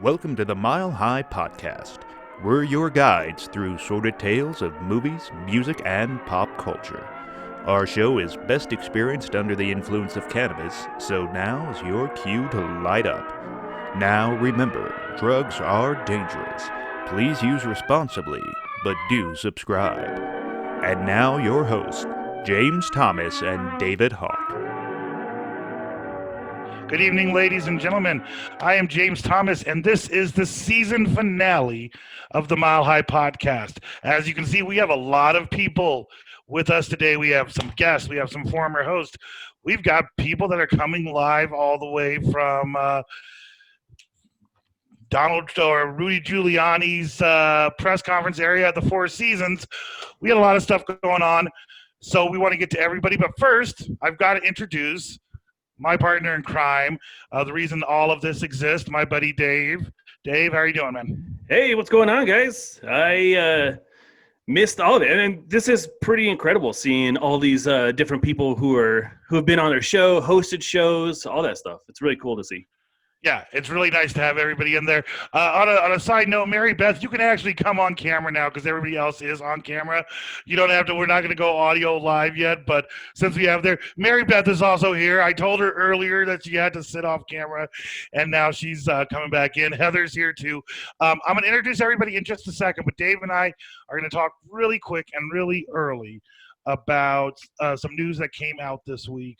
Welcome to the Mile High PotCast. We're your guides through sordid tales of movies, music, and pop culture. Our show is best experienced under the influence of cannabis, so now is your cue to light up. Now remember, drugs are dangerous. Please use responsibly, but do subscribe. And now your hosts, James Thomas and David Hawk. Good evening, ladies and gentlemen. I am James Thomas, and this is the season finale of the Mile High PotCast. As you can see, we have a lot of people with us today. We have some guests. We have some former hosts. We've got people that are coming live all the way from Donald or Rudy Giuliani's press conference area at the Four Seasons. We had a lot of stuff going on, so we want to get to everybody. But first, I've got to introduce my partner in crime, the reason all of this exists, my buddy Dave. Dave, how are you doing, man? Hey, what's going on, guys? I missed all of it, and this is pretty incredible seeing all these different people who have been on their show, hosted shows, all that stuff. It's really cool to see. Yeah, it's really nice to have everybody in there. On a side note, Mary Beth, you can actually come on camera now because everybody else is on camera. You don't have to. We're not going to go audio live yet, but since we have there, Mary Beth is also here. I told her earlier that she had to sit off camera, and now she's coming back in. Heather's here too. I'm going to introduce everybody in just a second, but Dave and I are going to talk really quick and really early about some news that came out this week.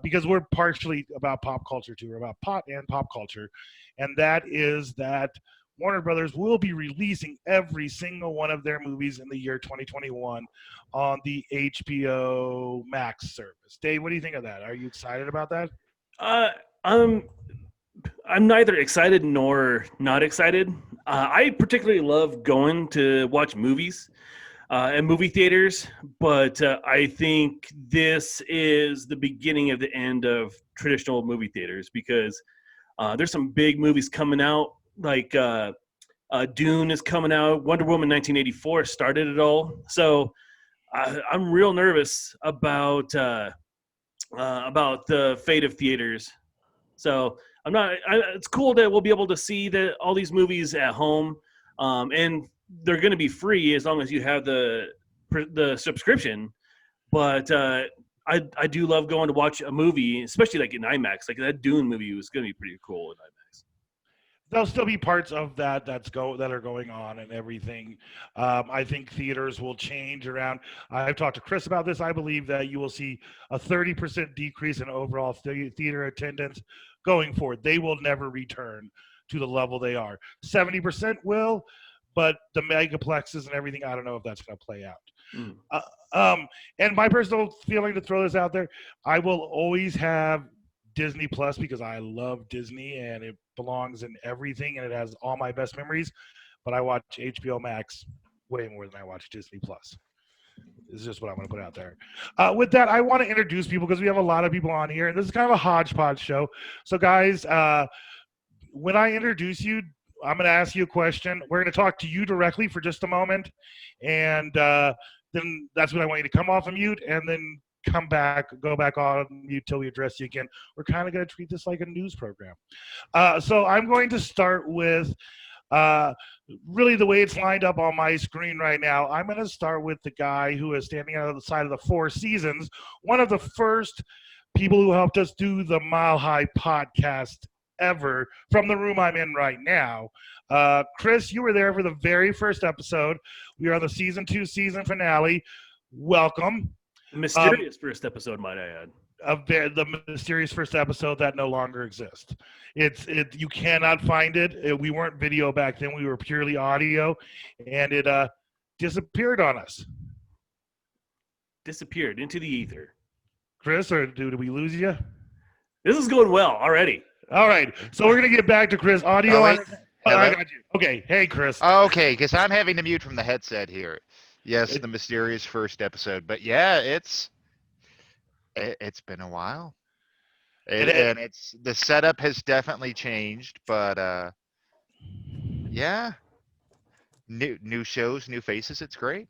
Because we're partially about pop culture too. We're about pot and pop culture. And that is that Warner Brothers will be releasing every single one of their movies in the year 2021 on the HBO Max service. Dave, what do you think of that? Are you excited about that? I'm neither excited nor not excited. I particularly love going to watch movies and movie theaters, but I think this is the beginning of the end of traditional movie theaters because there's some big movies coming out, like Dune is coming out, Wonder Woman 1984 started it all. So I'm real nervous about the fate of theaters. So it's cool that we'll be able to see all these movies at home, and they're going to be free as long as you have the subscription. But I do love going to watch a movie, especially like in IMAX. Like that Dune movie was going to be pretty cool in IMAX. There'll still be parts of that that are going on and everything. I think theaters will change around. I've talked to Chris about this. I believe that you will see a 30% decrease in overall theater attendance going forward. They will never return to the level they are. 70% will. But the megaplexes and everything, I don't know if that's going to play out. And my personal feeling, to throw this out there, I will always have Disney Plus because I love Disney and it belongs in everything and it has all my best memories. But I watch HBO Max way more than I watch Disney Plus. This is just what I'm going to put out there. With that, I want to introduce people because we have a lot of people on here. And this is kind of a hodgepodge show. So, guys, when I introduce you, I'm going to ask you a question. We're going to talk to you directly for just a moment, and then that's when I want you to come off of mute and then go back on mute till we address you again. We're kind of going to treat this like a news program. So I'm going to start with really the way it's lined up on my screen right now. I'm going to start with the guy who is standing on the side of the Four Seasons, one of the first people who helped us do the Mile High podcast ever, from the room I'm in right now. Chris, you were there for the very first episode. We are on the season 2 season finale. Welcome. Mysterious first episode, might I add. The mysterious first episode that no longer exists. You cannot find it. We weren't video back then. We were purely audio, and it disappeared on us. Disappeared into the ether. Chris, or did we lose you? This is going well already. All right, so we're going to get back to Chris. Audio. I got you. Okay, hey, Chris. Okay, because I'm having to mute from the headset here. Yes, the mysterious first episode. But yeah, it's been a while. And the setup has definitely changed, but yeah. New shows, new faces, it's great.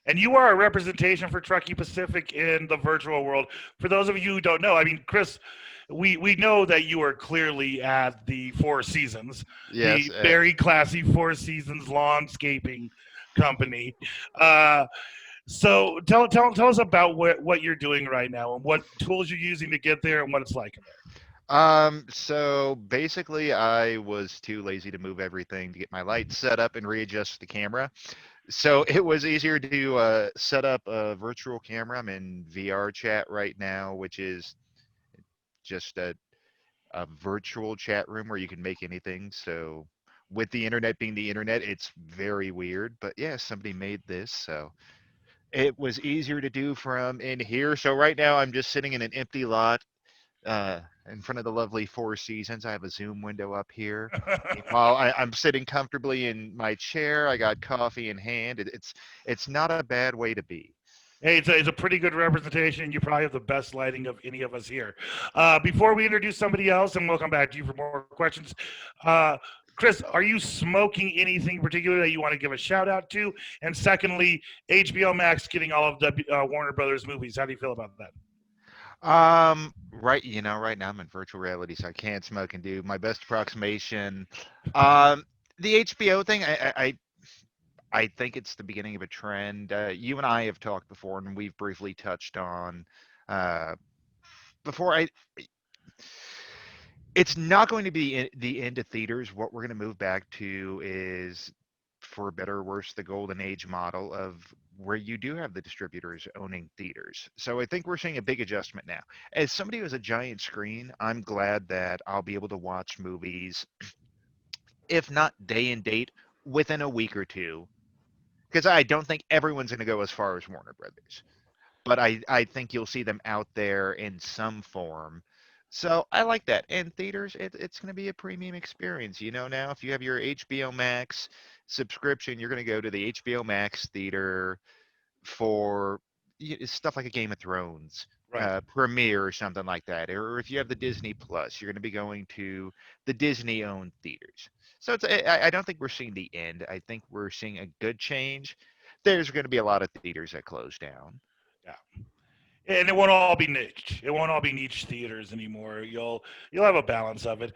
And you are a representation for Truckee Pacific in the virtual world. For those of you who don't know, I mean, Chris we know that you are clearly at the Four Seasons, Yes. the very classy Four Seasons landscaping company. Uh, so tell us about what you're doing right now and what tools you're using to get there and what it's like in there. So basically I was too lazy to move everything to get my lights set up and readjust the camera. So it was easier to set up a virtual camera. I'm in VR chat right now, which is just a virtual chat room where you can make anything. So with the internet being the internet, it's very weird. But yeah, somebody made this, so it was easier to do from in here. So right now I'm just sitting in an empty lot uh, in front of the lovely Four Seasons. I have a Zoom window up here. Meanwhile, I'm sitting comfortably in my chair. I got coffee in hand. It's not a bad way to be. Hey, it's a pretty good representation. You probably have the best lighting of any of us here. Before we introduce somebody else, and we'll come back to you for more questions, Chris, are you smoking anything particular that you want to give a shout out to? And secondly, HBO Max getting all of the Warner Brothers movies. How do you feel about that? Right now I'm in virtual reality, so I can't smoke and do my best approximation. The HBO thing, I think it's the beginning of a trend. You and I have talked before, and we've briefly touched on uh, before. It's not going to be the end of theaters. What we're going to move back to is, for better or worse, the golden age model of where you do have the distributors owning theaters. So I think we're seeing a big adjustment now. As somebody who has a giant screen, I'm glad that I'll be able to watch movies, if not day and date, within a week or two. Because I don't think everyone's going to go as far as Warner Brothers, but I think you'll see them out there in some form. So I like that. And theaters, it's going to be a premium experience. Now if you have your HBO Max subscription, you're going to go to the HBO Max theater for stuff like a Game of Thrones Right. premiere or something like that. Or if you have the Disney Plus, you're going to be going to the Disney-owned theaters. So I don't think we're seeing the end. I think we're seeing a good change. There's going to be a lot of theaters that close down. Yeah. And it won't all be niche. It won't all be niche theaters anymore. You'll have a balance of it.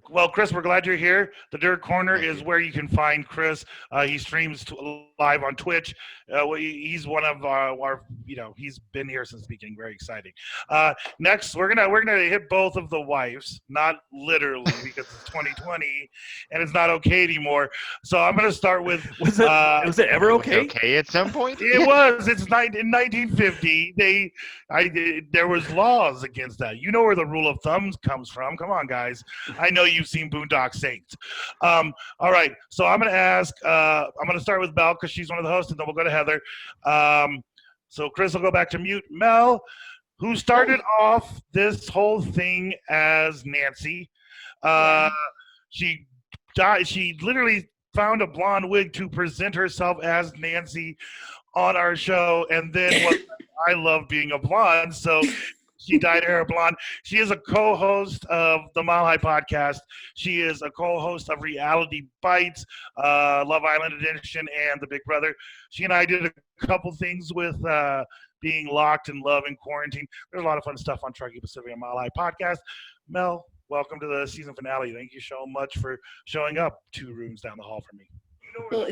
Well, Chris, we're glad you're here. The Dirt Corner Thank is you. where you can find Chris. He streams live on Twitch. He's one of our he's been here since the beginning. Very exciting. Next, we're gonna hit both of the wives, not literally because it's 2020 and it's not okay anymore. So I'm gonna start with. Was it ever It was okay? okay at some point. It was. It's in 1950. There was laws against that. You know where the rule of thumbs comes from. Come on, guys. I know you've seen Boondock Saints. All right. So I'm going to ask. I'm going to start with Mel because she's one of the hosts, and then we'll go to Heather. So Chris will go back to mute. Mel, who started off this whole thing as Nancy. She died. She literally found a blonde wig to present herself as Nancy on our show, and then I love being a blonde, so she dyed her hair blonde. She is a co-host of the Mile High podcast. She is a co-host of Reality Bites, Love Island Edition, and The Big Brother. She and I did a couple things with being locked in love and quarantine. There's a lot of fun stuff on Truckee Pacific and Mile High podcast. Mel, welcome to the season finale. Thank you so much for showing up 2 rooms down the hall from me. Well,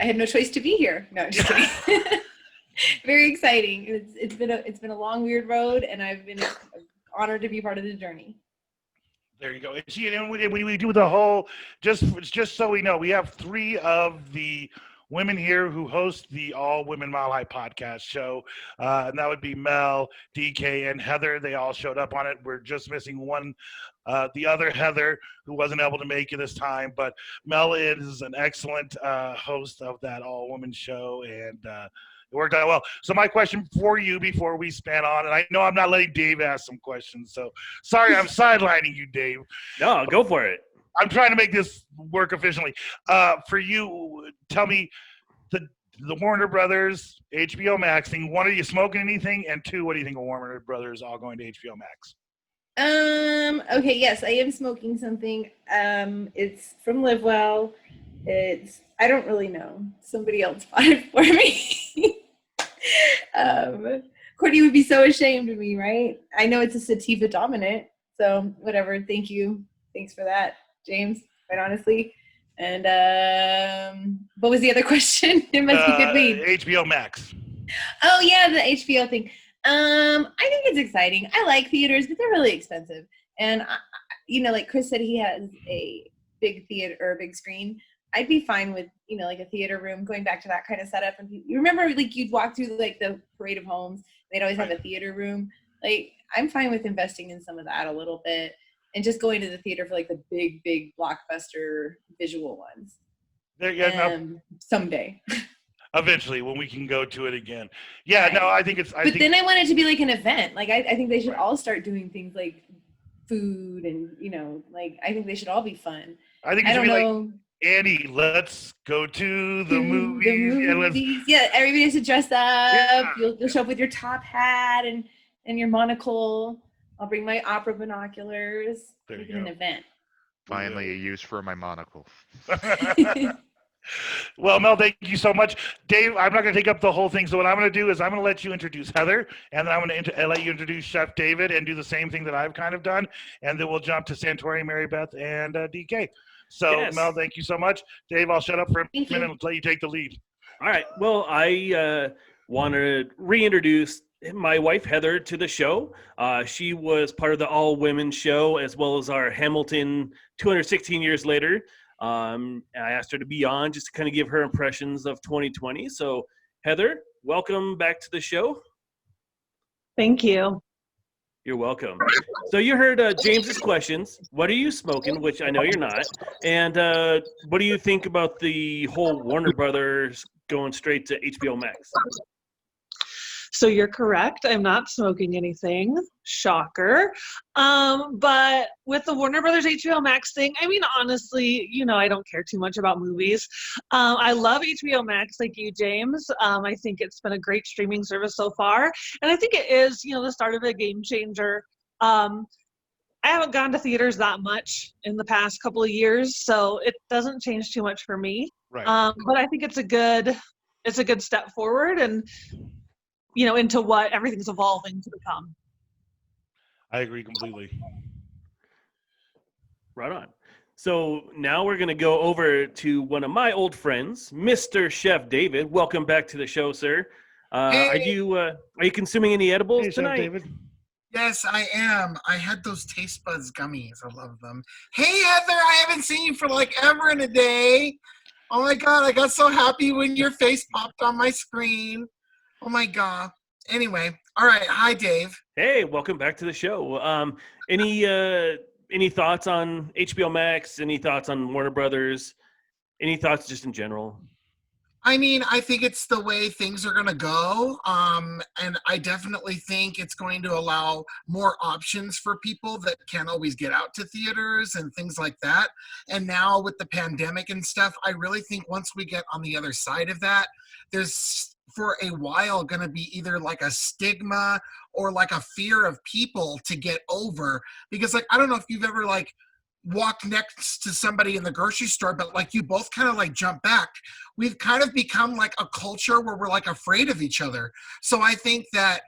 I had no choice to be here. No, just kidding. Very exciting. It's been a long, weird road, and I've been honored to be part of the journey. There you go. See, and we do the whole just so we know, we have 3 of the women here who host the All Women Mile High podcast show, and that would be Mel, DK, and Heather. They all showed up on it. We're just missing one. The other Heather, who wasn't able to make it this time, but Mel is an excellent host of that all-women show, and it worked out well. So my question for you before we span on, and I know I'm not letting Dave ask some questions, so sorry I'm sidelining you, Dave. No, go for it. I'm trying to make this work efficiently. For you, tell me, the Warner Brothers HBO Max thing. 1, are you smoking anything? And 2, what do you think of Warner Brothers all going to HBO Max? Okay, yes, I am smoking something. It's from Live Well. I don't really know. Somebody else bought it for me. Courtney would be so ashamed of me, right? I know it's a sativa dominant. So whatever. Thank you. Thanks for that, James. Quite honestly. And what was the other question? It must be good weed. HBO Max. Oh yeah, the HBO thing. I think it's exciting. I like theaters, but they're really expensive. And like Chris said, he has a big theater or a big screen. I'd be fine with like a theater room, going back to that kind of setup. And you remember, like, you'd walk through like the parade of homes. They'd always have a theater room. Like, I'm fine with investing in some of that a little bit, and just going to the theater for like the big blockbuster visual ones. Someday. Eventually, when we can go to it again. Yeah, right. No, I think it's. Then I want it to be like an event. Like, I think they should all start doing things like food and like, I think they should all be fun. I think it should be like, Annie, let's go to the movies. Yeah, everybody has to dress up. Yeah. You'll show up with your top hat and your monocle. I'll bring my opera binoculars. There you go. An event. Finally, a use for my monocle. Well, Mel, thank you so much. Dave, I'm not going to take up the whole thing. So what I'm going to do is I'm going to let you introduce Heather, and then I'm going to let you introduce Chef David and do the same thing that I've kind of done. And then we'll jump to Santori, Mary Beth, and DK. So, yes. Mel, thank you so much. Dave, I'll shut up for a minute and let you take the lead. All right. Well, I want to reintroduce my wife, Heather, to the show. She was part of the all-women show, as well as our Hamilton 216 years later. I asked her to be on just to kind of give her impressions of 2020. So, Heather, welcome back to the show. Thank you. You're welcome. So you heard James's questions. What are you smoking? Which I know you're not. And what do you think about the whole Warner Brothers going straight to HBO Max? So you're correct. I'm not smoking anything. Shocker. But with the Warner Brothers HBO Max thing, I mean, honestly, I don't care too much about movies. I love HBO Max like you, James. I think it's been a great streaming service so far. And I think it is, the start of a game changer. I haven't gone to theaters that much in the past couple of years, so it doesn't change too much for me. Right. But I think it's a good step forward, and into what everything's evolving to become. I agree completely. Right on. So now we're going to go over to one of my old friends, Mr. Chef David. Welcome back to the show, sir. Hey. Are you consuming any edibles tonight? Chef David. Yes, I am. I had those Taste Buds gummies. I love them. Hey, Heather, I haven't seen you for like ever and a day. Oh my God, I got so happy when your face popped on my screen. Oh my God. Anyway, all right. Hi, Dave. Hey, welcome back to the show. Any thoughts on HBO Max? Any thoughts on Warner Brothers? Any thoughts just in general? I mean, I think it's the way things are going to go. And I definitely think it's going to allow more options for people that can't always get out to theaters and things like that. And now with the pandemic and stuff, I really think once we get on the other side of that, there's for a while going to be either like a stigma or like a fear of people to get over. Because like, I don't know if you've ever like walked next to somebody in the grocery store, but like you both kind of like jump back. We've kind of become like a culture where we're like afraid of each other. So I think that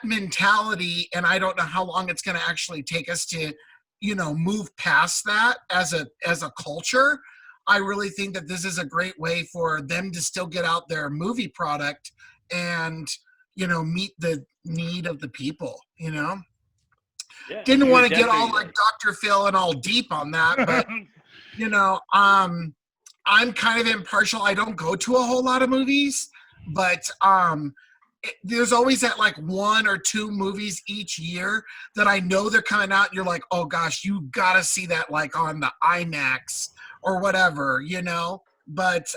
mentality, and I don't know how long it's going to actually take us to, move past that as a culture. I really think that this is a great way for them to still get out their movie product and, meet the need of the people, Yeah, Didn't want to get all like Dr. Phil and all deep on that, but, I'm kind of impartial. I don't go to a whole lot of movies, but there's always that like one or two movies each year that I know they're coming out and you're like, oh gosh, you got to see that like on the IMAX or whatever, but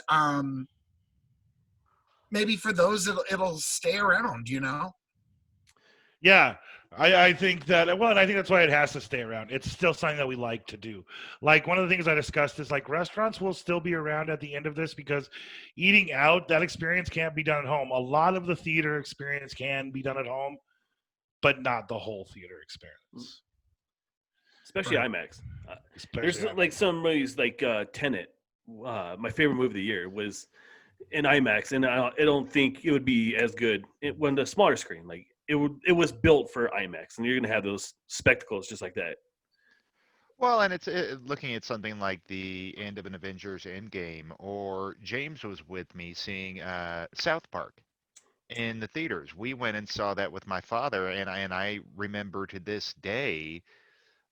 maybe for those it'll stay around, Yeah, I think that, well, and I think that's why it has to stay around. It's still something that we like to do. Like one of the things I discussed is like restaurants will still be around at the end of this because eating out, that experience can't be done at home. A lot of the theater experience can be done at home, but not the whole theater experience. Especially Right. IMAX. Especially There's like some movies like Tenet. My favorite movie of the year was in IMAX, and I don't think it would be as good when the smaller screen. Like it was built for IMAX, and you're gonna have those spectacles just like that. Well, and it's looking at something like the end of an Avengers Endgame, or James was with me seeing South Park in the theaters. We went and saw that with my father, and I remember to this day,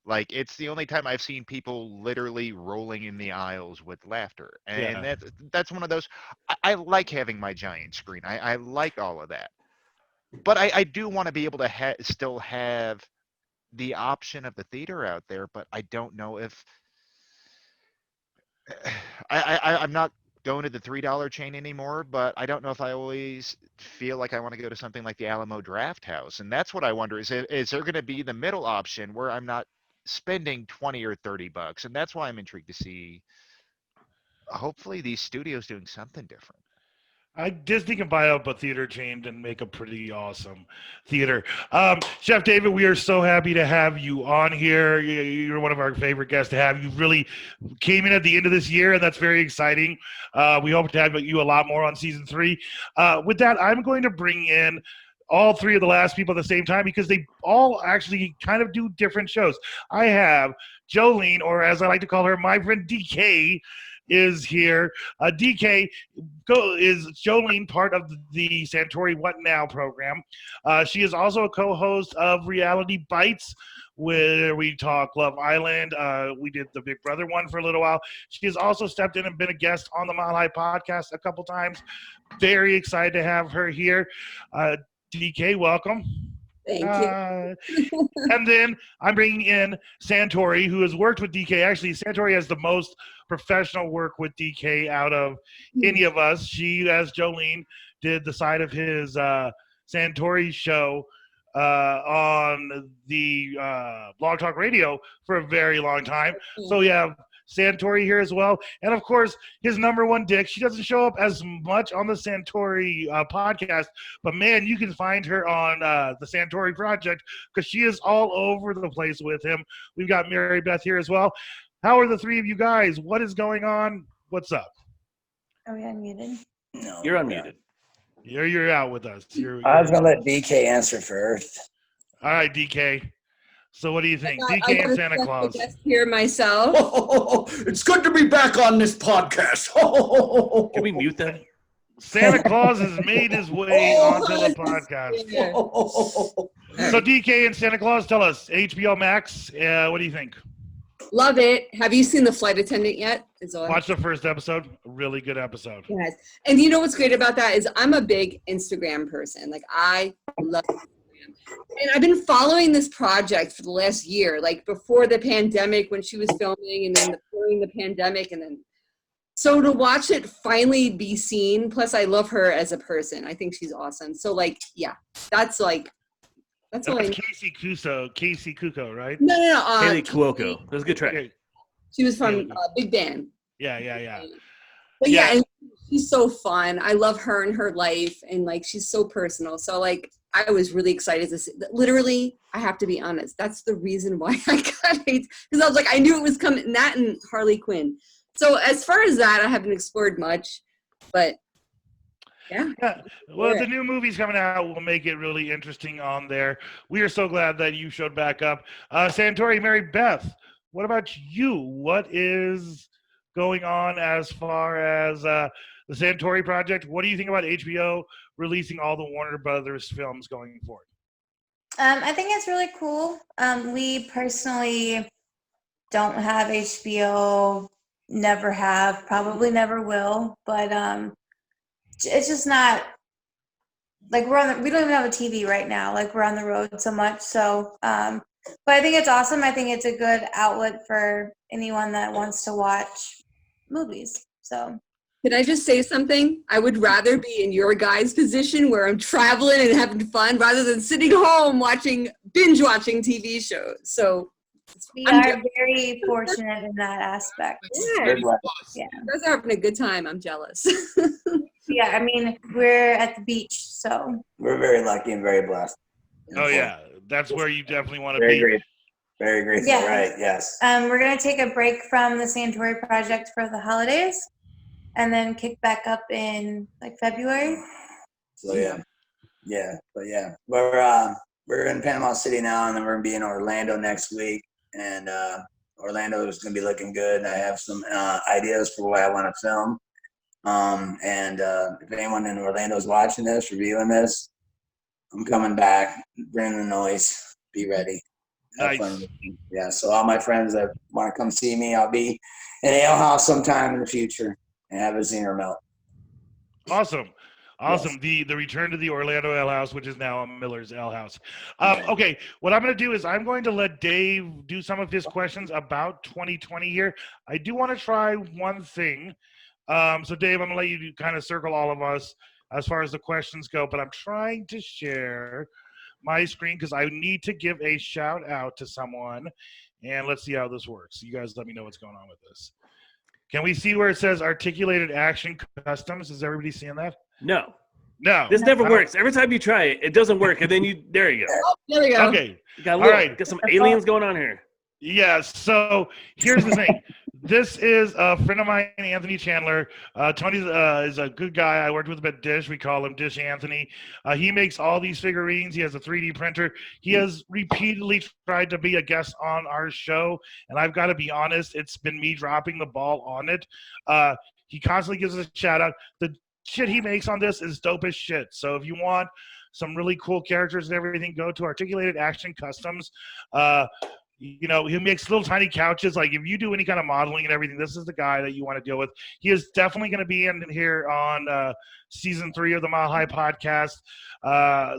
like it's the only time I've seen people literally rolling in the aisles with laughter, and Yeah. that's one of those. I like having my giant screen. I like all of that, but I do want to be able to still have the option of the theater out there, but I don't know if I'm not going to the $3 chain anymore, but I don't know if I always feel like I want to go to something like the Alamo Draft House. And that's what I wonder is there going to be the middle option where I'm not spending 20 or $30? And that's why I'm intrigued to see hopefully these studios doing something different. Disney can buy up a theater chain and make a pretty awesome theater. Chef David, we are so happy to have you on here. You're one of our favorite guests to have. You really came in at the end of this year, and that's very exciting. We hope to have you a lot more on season 3. With that, I'm going to bring in all 3 of the last people at the same time because they all actually kind of do different shows. I have Jolene, or as I like to call her, my friend DK, is here. DK is Jolene, part of the Santori What Now program. She is also a co-host of Reality Bites, where we talk Love Island. We did the Big Brother one for a little while. She has also stepped in and been a guest on the Mile High podcast a couple times. Very excited to have her here. DK, welcome. Thank you. And then I'm bringing in Santori, who has worked with DK. Actually, Santori has the most professional work with DK out of any of us. She, as Jolene, did the side of his Santori show on the Blog Talk Radio for a very long time. So we have Santori here as well. And of course, his number one dick. She doesn't show up as much on the Santori podcast, but man, you can find her on the Santori Project because she is all over the place with him. We've got Mary Beth here as well. How are the 3 of you guys? What is going on? What's up? Are we unmuted? No, You're unmuted. You're out with us. I was gonna let DK answer first. All right, DK. So what do you think? DK and Santa Claus. Guest here myself. It's good to be back on this podcast. Can we mute that? Santa Claus has made his way onto the podcast. So DK and Santa Claus, tell us, HBO Max, what do you think? Love it. Have you seen The Flight Attendant yet? Watch the first episode. A really good episode. Yes. And you know what's great about that is I'm a big Instagram person. Like I love Instagram. And I've been following this project for the last year, like before the pandemic when she was filming, and then during the pandemic, and then so to watch it finally be seen, plus I love her as a person. I think she's awesome. So like, yeah, that's all I need. Casey Kuko, right? No. Haley Cuoco. That was a good track. Okay. She was from Big Bang. Yeah. But yeah, and she's so fun. I love her and her life, and like she's so personal. So like I was really excited to see. Literally, I have to be honest. That's the reason why I got it, because I was like, I knew it was coming. That and Harley Quinn. So as far as that, I haven't explored much, but yeah. Well, the new movie's coming out will make it really interesting on there. We are so glad that you showed back up. Santori, Mary Beth, what about you? What is going on as far as the Santori project? What do you think about HBO releasing all the Warner Brothers films going forward? I think it's really cool. We personally don't have HBO, never have, probably never will, but it's just not like we don't even have a TV right now. Like we're on the road so much. So, but I think it's awesome. I think it's a good outlet for anyone that wants to watch movies. So. Can I just say something? I would rather be in your guys' position where I'm traveling and having fun rather than sitting home binge watching TV shows. So we are very fortunate in that aspect. Yeah. Yeah. You guys are having a good time. I'm jealous. Yeah, I mean, we're at the beach, so. We're very lucky and very blessed. Oh, yeah. That's where you definitely want to be. Very grateful, Yeah. right, yes. We're going to take a break from the Santori project for the holidays and then kick back up in like February. So, yeah. Yeah, but yeah, we're in Panama City now, and then we're gonna be in Orlando next week, and Orlando is gonna be looking good. I have some ideas for what I want to film. And if anyone in Orlando is watching this, reviewing this, I'm coming back. Bring the noise. Be ready. Have Nice. fun with me. Yeah. So all my friends that want to come see me, I'll be in Ale House sometime in the future and have a zinger melt. Awesome. Yes. The return to the Orlando Ale House, which is now a Miller's Ale House. Okay, what I'm going to do is I'm going to let Dave do some of his questions about 2020 here. I do want to try one thing. So Dave, I'm going to let you kind of circle all of us as far as the questions go, but I'm trying to share my screen because I need to give a shout out to someone, and let's see how this works. You guys let me know what's going on with this. Can we see where it says Articulated Action Customs? Is everybody seeing that? No. No. This never works. Every time you try it, it doesn't work, and then there you go. Oh, there we go. Okay. You got All right. got some aliens going on here. Yeah, so here's the thing. This is a friend of mine, Anthony Chandler. Tony is a good guy. I worked with him at Dish. We call him Dish Anthony. He makes all these figurines. He has a 3D printer. He has repeatedly tried to be a guest on our show, and I've got to be honest, it's been me dropping the ball on it. He constantly gives us a shout out. The shit he makes on this is dope as shit. So if you want some really cool characters and everything, go to Articulated Action Customs. You know, he makes little tiny couches. Like if you do any kind of modeling and everything, this is the guy that you want to deal with. He is definitely going to be in here on season 3 of the Mile High podcast. But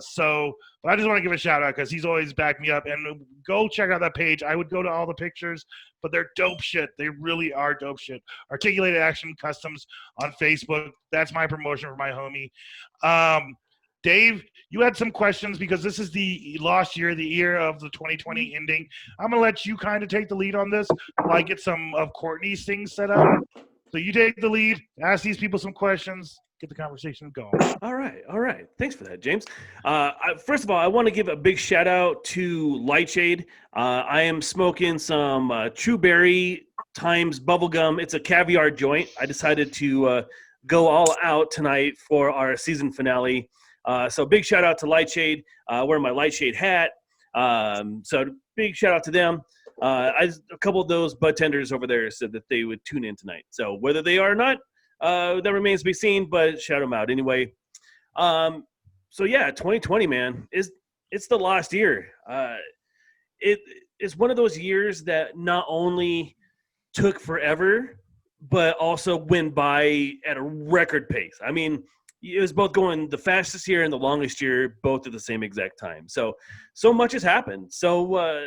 I just want to give a shout out because he's always backed me up. And go check out that page. I would go to all the pictures, but they're dope shit. They really are dope shit. Articulated Action Customs on Facebook. That's my promotion for my homie. Dave, you had some questions because this is the lost year, the year of the 2020 ending. I'm going to let you kind of take the lead on this while I get some of Courtney's things set up. So you take the lead, ask these people some questions, get the conversation going. All right. Thanks for that, James. First of all, I want to give a big shout out to Lightshade. I am smoking some True Berry times bubblegum. It's a caviar joint. I decided to go all out tonight for our season finale. So big shout out to Lightshade, wearing my Lightshade hat. So big shout out to them. A couple of those bud tenders over there said that they would tune in tonight. So whether they are or not, that remains to be seen, but shout them out anyway. So yeah, 2020, man, it's the last year. It is one of those years that not only took forever, but also went by at a record pace. I mean, it was both going the fastest year and the longest year, both at the same exact time. So much has happened. So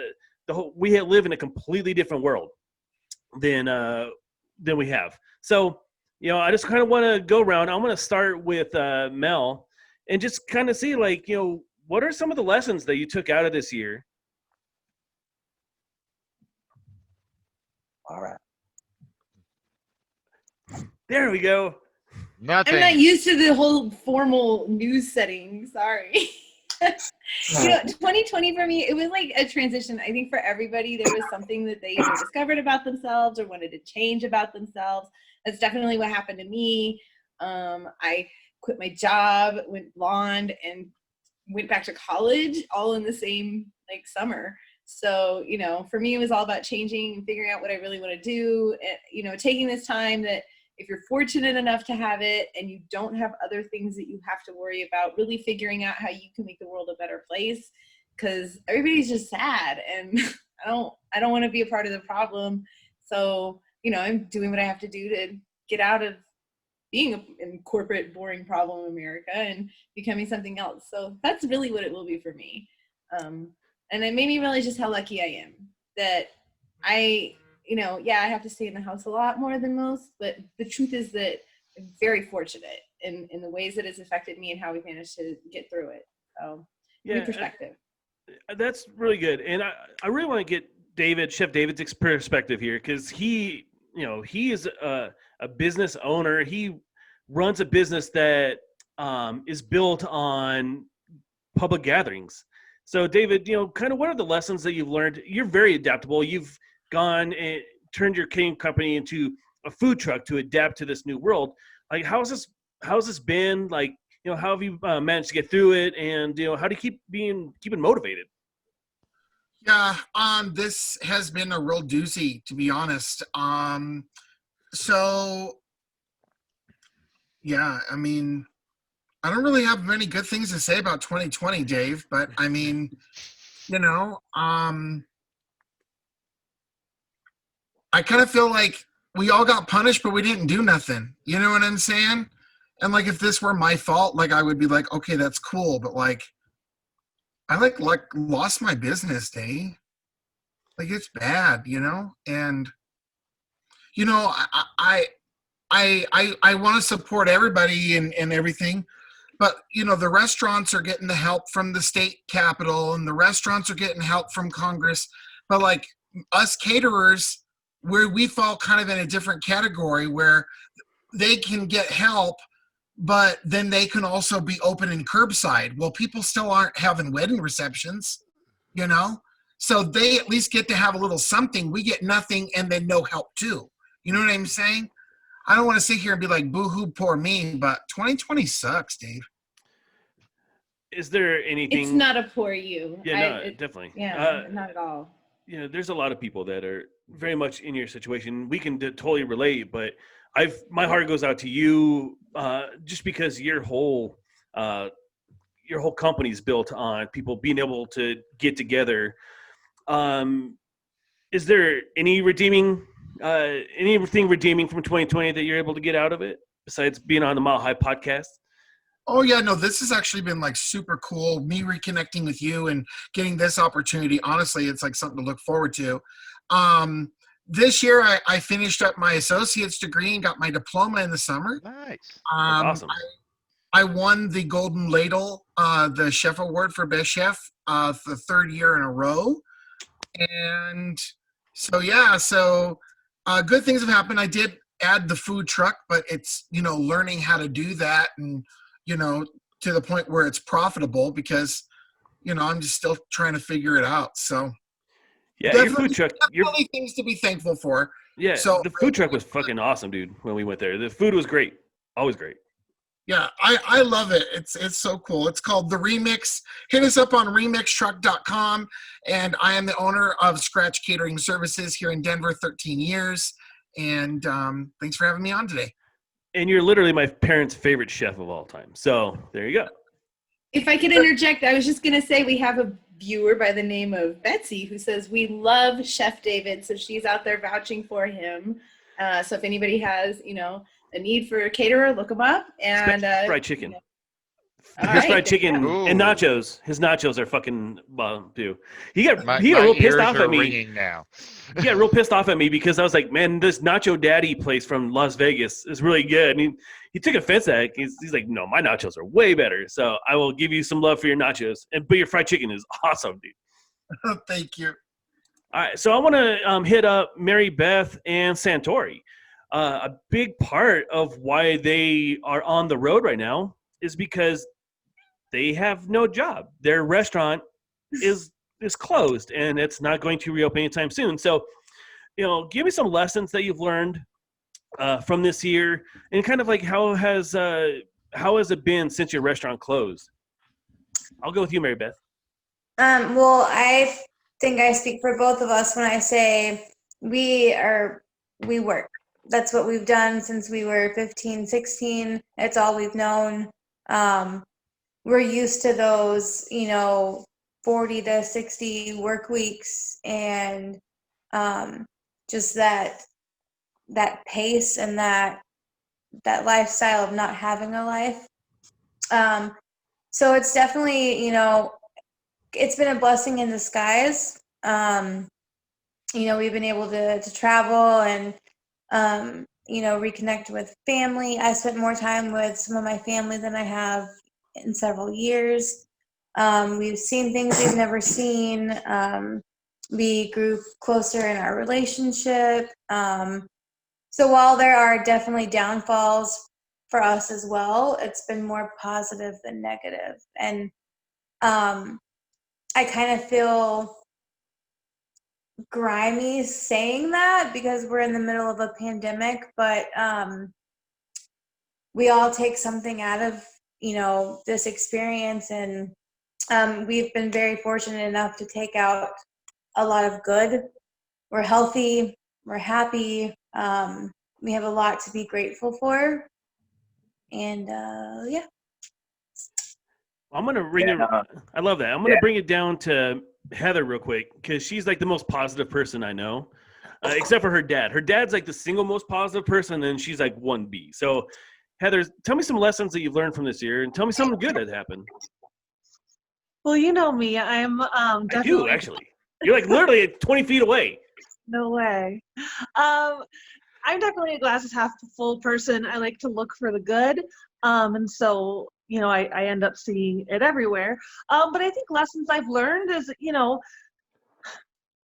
we live in a completely different world than we have. So, you know, I just kind of want to go around. I'm going to start with Mel and just kind of see, like, you know, what are some of the lessons that you took out of this year? All right. There we go. Nothing. I'm not used to the whole formal news setting. Sorry. 2020 for me, it was like a transition. I think for everybody, there was something that they either discovered about themselves or wanted to change about themselves. That's definitely what happened to me. I quit my job, went blonde, and went back to college all in the same like summer. So, you know, for me, it was all about changing and figuring out what I really want to do. And, you know, taking this time that if you're fortunate enough to have it and you don't have other things that you have to worry about, really figuring out how you can make the world a better place, because everybody's just sad and I don't want to be a part of the problem. So, you know, I'm doing what I have to do to get out of being a corporate, boring problem in America and becoming something else. So that's really what it will be for me. And it made me realize just how lucky I am that you know, yeah, I have to stay in the house a lot more than most, but the truth is that I'm very fortunate in the ways that it's affected me and how we've managed to get through it. So, yeah, perspective. That's really good. And I really want to get Chef David's perspective here, because he is a business owner. He runs a business that is built on public gatherings. So, David, you know, kind of what are the lessons that you've learned? You're very adaptable. You've gone and turned your catering company into a food truck to adapt to this new world. Like, how's this been? Like, how have you managed to get through it, and how do you keeping motivated? Yeah, this has been a real doozy, to be honest. So yeah, I mean, I don't really have many good things to say about 2020, Dave, but I mean, I kind of feel like we all got punished, but we didn't do nothing. You know what I'm saying? And like, if this were my fault, like I would be like, okay, that's cool, but like, I like lost my business, Dave. Like it's bad, and I want to support everybody and everything, but the restaurants are getting the help from the state capitol, and the restaurants are getting help from Congress, but like us caterers, where we fall kind of in a different category where they can get help, but then they can also be open and curbside. Well, people still aren't having wedding receptions, you know? So they at least get to have a little something. We get nothing and then no help too. You know what I'm saying? I don't want to sit here and be like, boo-hoo, poor me, but 2020 sucks, Dave. Is there anything? It's not a poor you. Yeah, definitely. Yeah, not at all. There's a lot of people that are very much in your situation. We can totally relate, but my heart goes out to you, just because your whole company is built on people being able to get together. Is there anything redeeming from 2020 that you're able to get out of it besides being on the Mile High podcast? Oh yeah, no, this has actually been like super cool. Me reconnecting with you and getting this opportunity. Honestly, it's like something to look forward to. This year I finished up my associate's degree and got my diploma in the summer. Nice. Awesome. I won the Golden Ladle, the chef award for best chef, the third year in a row. And so, yeah, good things have happened. I did add the food truck, but it's, learning how to do that and, to the point where it's profitable because, I'm just still trying to figure it out. So yeah, your food truck, definitely things to be thankful for. Yeah, so the food truck was fucking awesome, dude, when we went there. The food was great. Always great. Yeah, I love it. It's so cool. It's called The Remix. Hit us up on remixtruck.com. And I am the owner of Scratch Catering Services here in Denver, 13 years. And thanks for having me on today. And you're literally my parents' favorite chef of all time. So there you go. If I could interject, I was just going to say we have a viewer by the name of Betsy who says we love Chef David. So she's out there vouching for him. So if anybody has, a need for a caterer, look him up. And fried chicken. Fried chicken and nachos. His nachos are fucking too. He got my real pissed ears off are at me. ringing now. He got real pissed off at me because I was like, man, this Nacho Daddy place from Las Vegas is really good. And he took offense at it. He's like, no, my nachos are way better. So I will give you some love for your nachos. But your fried chicken is awesome, dude. Thank you. All right, so I want to hit up Mary Beth and Santori. A big part of why they are on the road right now is because they have no job. Their restaurant is closed, and it's not going to reopen anytime soon. So, give me some lessons that you've learned from this year, and kind of like how has it been since your restaurant closed? I'll go with you, Mary Beth. Well, I think I speak for both of us when I say we work. That's what we've done since we were 15, 16. It's all we've known. We're used to those, 40 to 60 work weeks and just that pace and that lifestyle of not having a life. So it's definitely, it's been a blessing in disguise. We've been able to travel and, reconnect with family. I spent more time with some of my family than I have in several years. We've seen things we've never seen. We grew closer in our relationship. So while there are definitely downfalls for us as well, it's been more positive than negative. And I kind of feel grimy saying that because we're in the middle of a pandemic, but we all take something out of this experience. And we've been very fortunate enough to take out a lot of good. We're healthy. We're happy. We have a lot to be grateful for. And yeah. I'm gonna bring it. I love that. I'm gonna bring it down to Heather real quick because she's like the most positive person I know, except for her dad. Her dad's like the single most positive person, and she's like 1B. So, Heather, tell me some lessons that you've learned from this year, and tell me something good that happened. Well, you know me. I'm definitely. I do actually. You're like literally 20 feet away. No way. I'm definitely a glasses half full person. I like to look for the good. And so, I end up seeing it everywhere. But I think lessons I've learned is,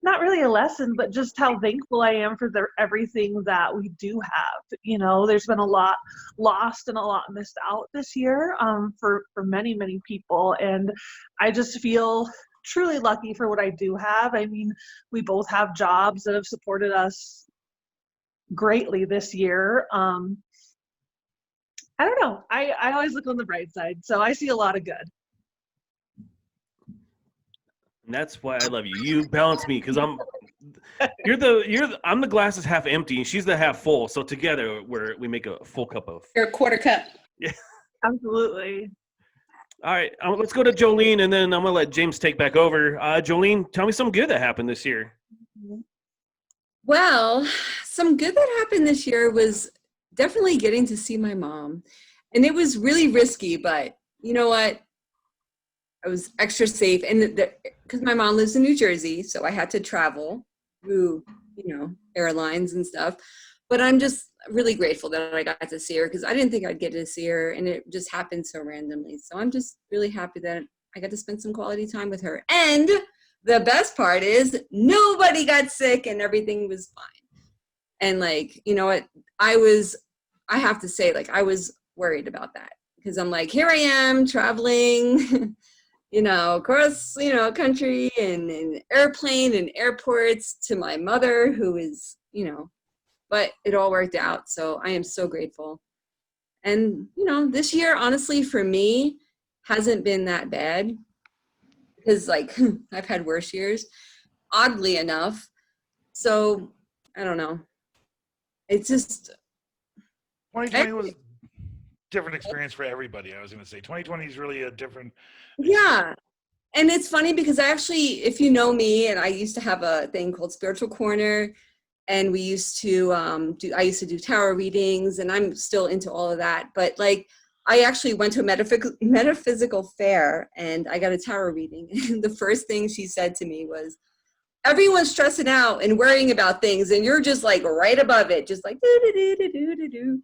not really a lesson, but just how thankful I am for everything that we do have. There's been a lot lost and a lot missed out this year for many, many people. And I just feel truly lucky for what I do have. I mean, we both have jobs that have supported us greatly this year. I don't know. I always look on the bright side, so I see a lot of good. And that's why I love you. You balance me because I'm the glasses half empty and she's the half full. So together we make a full cup of. You're a quarter cup. Yeah. Absolutely. All right, let's go to Jolene, and then I'm gonna let James take back over. Jolene, tell me something good that happened this year. Well, some good that happened this year was definitely getting to see my mom. And it was really risky, but you know what? I was extra safe. And because my mom lives in New Jersey, so I had to travel through, airlines and stuff. But I'm just really grateful that I got to see her because I didn't think I'd get to see her. And it just happened so randomly. So I'm just really happy that I got to spend some quality time with her. And the best part is nobody got sick and everything was fine. And you know what? I have to say, I was worried about that because I'm like, here I am traveling, across, country and airplane and airports to my mother who is, but it all worked out. So I am so grateful. And, this year, honestly, for me, hasn't been that bad because I've had worse years, oddly enough. So I don't know. It's just 2020 was a different experience for everybody. I was going to say 2020 is really a different. Yeah. And it's funny because if you know me, and I used to have a thing called Spiritual Corner, and we used to I used to do tarot readings, and I'm still into all of that. But I actually went to a metaphysical fair and I got a tarot reading. And the first thing she said to me was, everyone's stressing out and worrying about things, and you're just right above it, just do.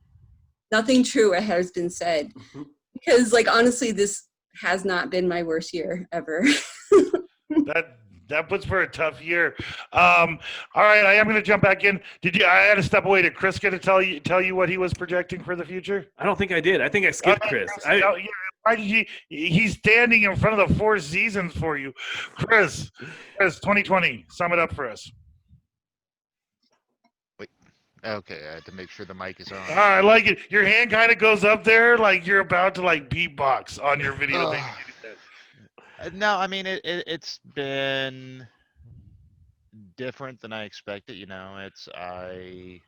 Nothing true has been said. Because honestly, this has not been my worst year ever. That puts for a tough year. All right, I am going to jump back in. I had to step away. Did Chris get to tell you what he was projecting for the future? I don't think I did. I think I skipped Chris. Why did he's standing in front of the Four Seasons for you. Chris, 2020, sum it up for us. Wait. Okay, I had to make sure the mic is on. I like it. Your hand kind of goes up there like you're about to beatbox on your video thing. No, I mean it's been different than I expected. I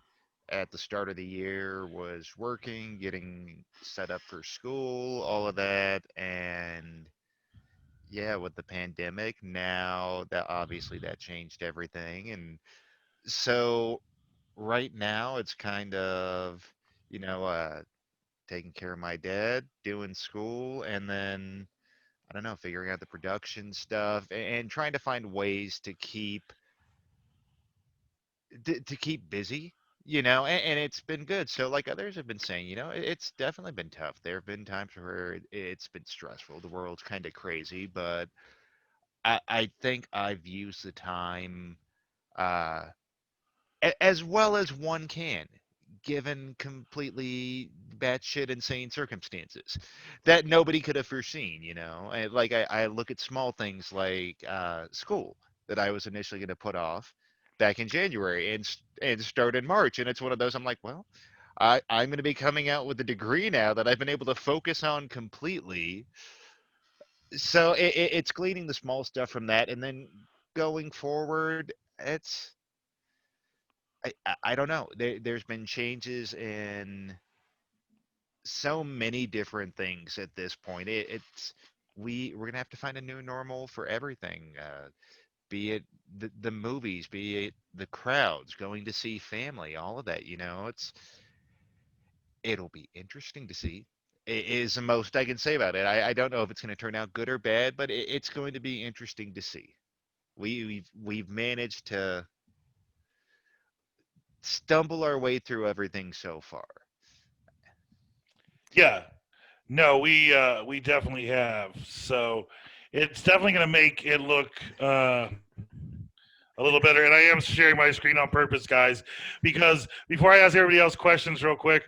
at the start of the year was working, getting set up for school, all of that, and yeah, with the pandemic now, that obviously that changed everything. And so right now it's kind of taking care of my dad, doing school, and then I don't know, figuring out the production stuff and trying to find ways to keep busy, and it's been good. So like others have been saying, it's definitely been tough. There have been times where it's been stressful. The world's kind of crazy, but I think I've used the time uh, as well as one can, given completely batshit insane circumstances that nobody could have foreseen. I look at small things like school that I was initially going to put off back in January and start in March, and it's one of those I'm like, well, I'm going to be coming out with a degree now that I've been able to focus on completely. So it's gleaning the small stuff from that, and then going forward, it's I don't know. There's been changes in so many different things at this point. It's we're gonna have to find a new normal for everything. Be it the movies, be it the crowds, going to see family, all of that. It'll be interesting to see. It is the most I can say about it. I don't know if it's going to turn out good or bad, but it's going to be interesting to see. We've managed to stumble our way through everything so far. Yeah. No, we definitely have. So it's definitely going to make it look a little better. And I am sharing my screen on purpose, guys, because before I ask everybody else questions real quick,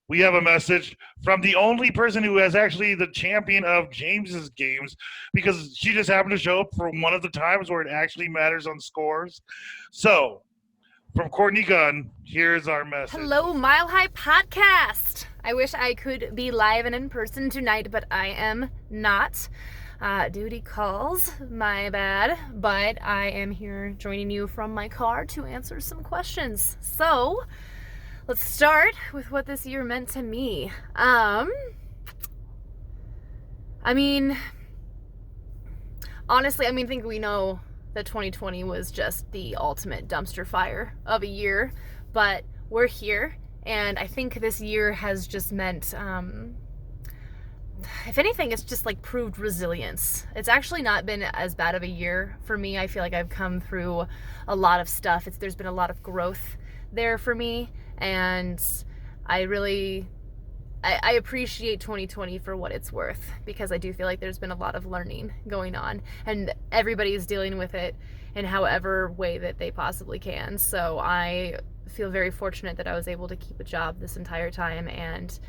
we have a message from the only person who is actually the champion of James's games, because she just happened to show up for one of the times where it actually matters on scores. So, from Courtney Gunn, here's our message. Hello, Mile High PotCast. I wish I could be live and in person tonight, but I am not. Duty calls, my bad. But I am here joining you from my car to answer some questions. So, let's start with what this year meant to me. I think we know that 2020 was just the ultimate dumpster fire of a year, but we're here, and I think this year has just meant, if anything, it's just like proved resilience. It's actually not been as bad of a year for me. I feel like I've come through a lot of stuff. There's been a lot of growth there for me, and I appreciate 2020 for what it's worth, because I do feel like there's been a lot of learning going on, and everybody's dealing with it in however way that they possibly can. So I feel very fortunate that I was able to keep a job this entire time and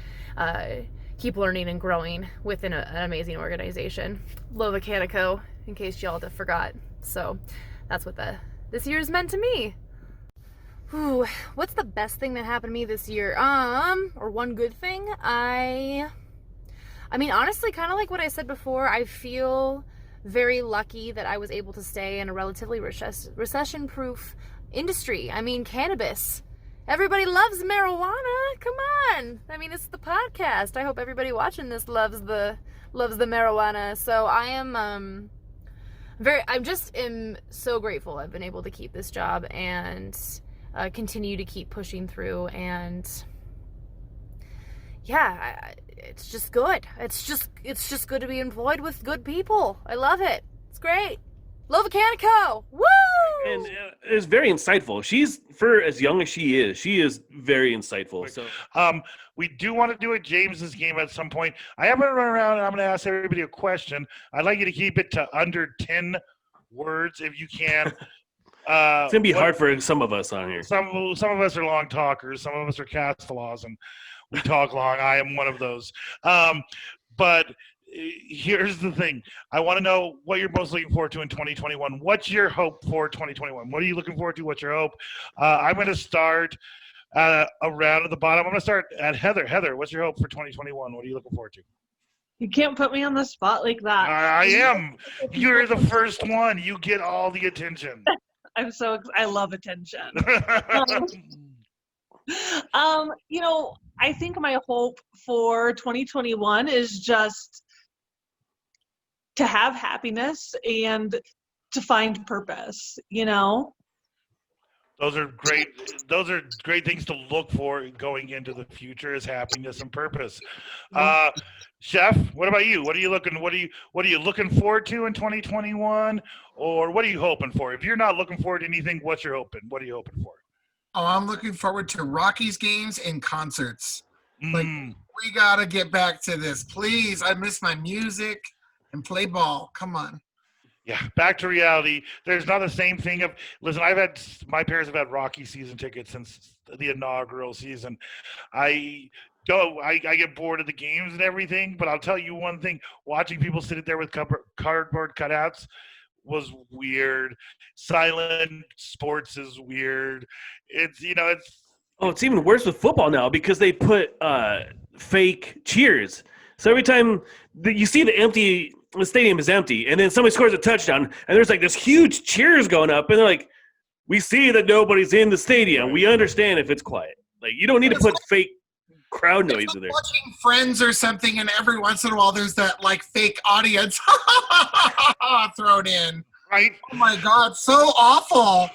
keep learning and growing within an amazing organization. Lova Canico, in case y'all forgot. So that's what this year's meant to me. Ooh, what's the best thing that happened to me this year? Or one good thing? Honestly, kind of like what I said before, I feel very lucky that I was able to stay in a relatively recession-proof industry. Cannabis. Everybody loves marijuana. Come on. It's the podcast. I hope everybody watching this loves the marijuana. So I am am so grateful I've been able to keep this job and continue to keep pushing through, and it's just good. It's just good to be employed with good people. I love it. It's great. Love Canico. Woo! And it's very insightful. She's, for as young as she is very insightful. So we do want to do a James's game at some point. I am going to run around and I'm going to ask everybody a question. I'd like you to keep it to under 10 words if you can. It's gonna be hard for some of us on here. Some of us are long talkers. Some of us are castaways, and we talk long. I am one of those. But here's the thing: I want to know what you're most looking forward to in 2021. What's your hope for 2021? What are you looking forward to? What's your hope? I'm going to start around at the bottom. I'm going to start at Heather. Heather, what's your hope for 2021? What are you looking forward to? You can't put me on the spot like that. I am. You're the first one. You get all the attention. I love attention. I think my hope for 2021 is just to have happiness and to find purpose, Those are great things to look for going into the future, is happiness and purpose. Chef, what about you? What are you looking forward to in 2021, or what are you hoping for? If you're not looking forward to anything, what are you hoping for? Oh, I'm looking forward to Rockies games and concerts. Like, we gotta get back to this, please. I miss my music and play ball. Come on. Yeah, back to reality. There's not the same thing of, listen, my parents have had Rocky season tickets since the inaugural season. I get bored of the games and everything, but I'll tell you one thing: watching people sitting there with cardboard cutouts was weird. Silent sports is weird. It's Oh, it's even worse with football now because they put fake cheers. So every time you see the stadium is empty, and then somebody scores a touchdown, and there's like this huge cheers going up, and they're like, "We see that nobody's in the stadium. We understand if it's quiet. Like you don't need to put fake crowd noise in there." Watching Friends or something, and every once in a while there's that like fake audience thrown in. Right? Oh my God, so awful.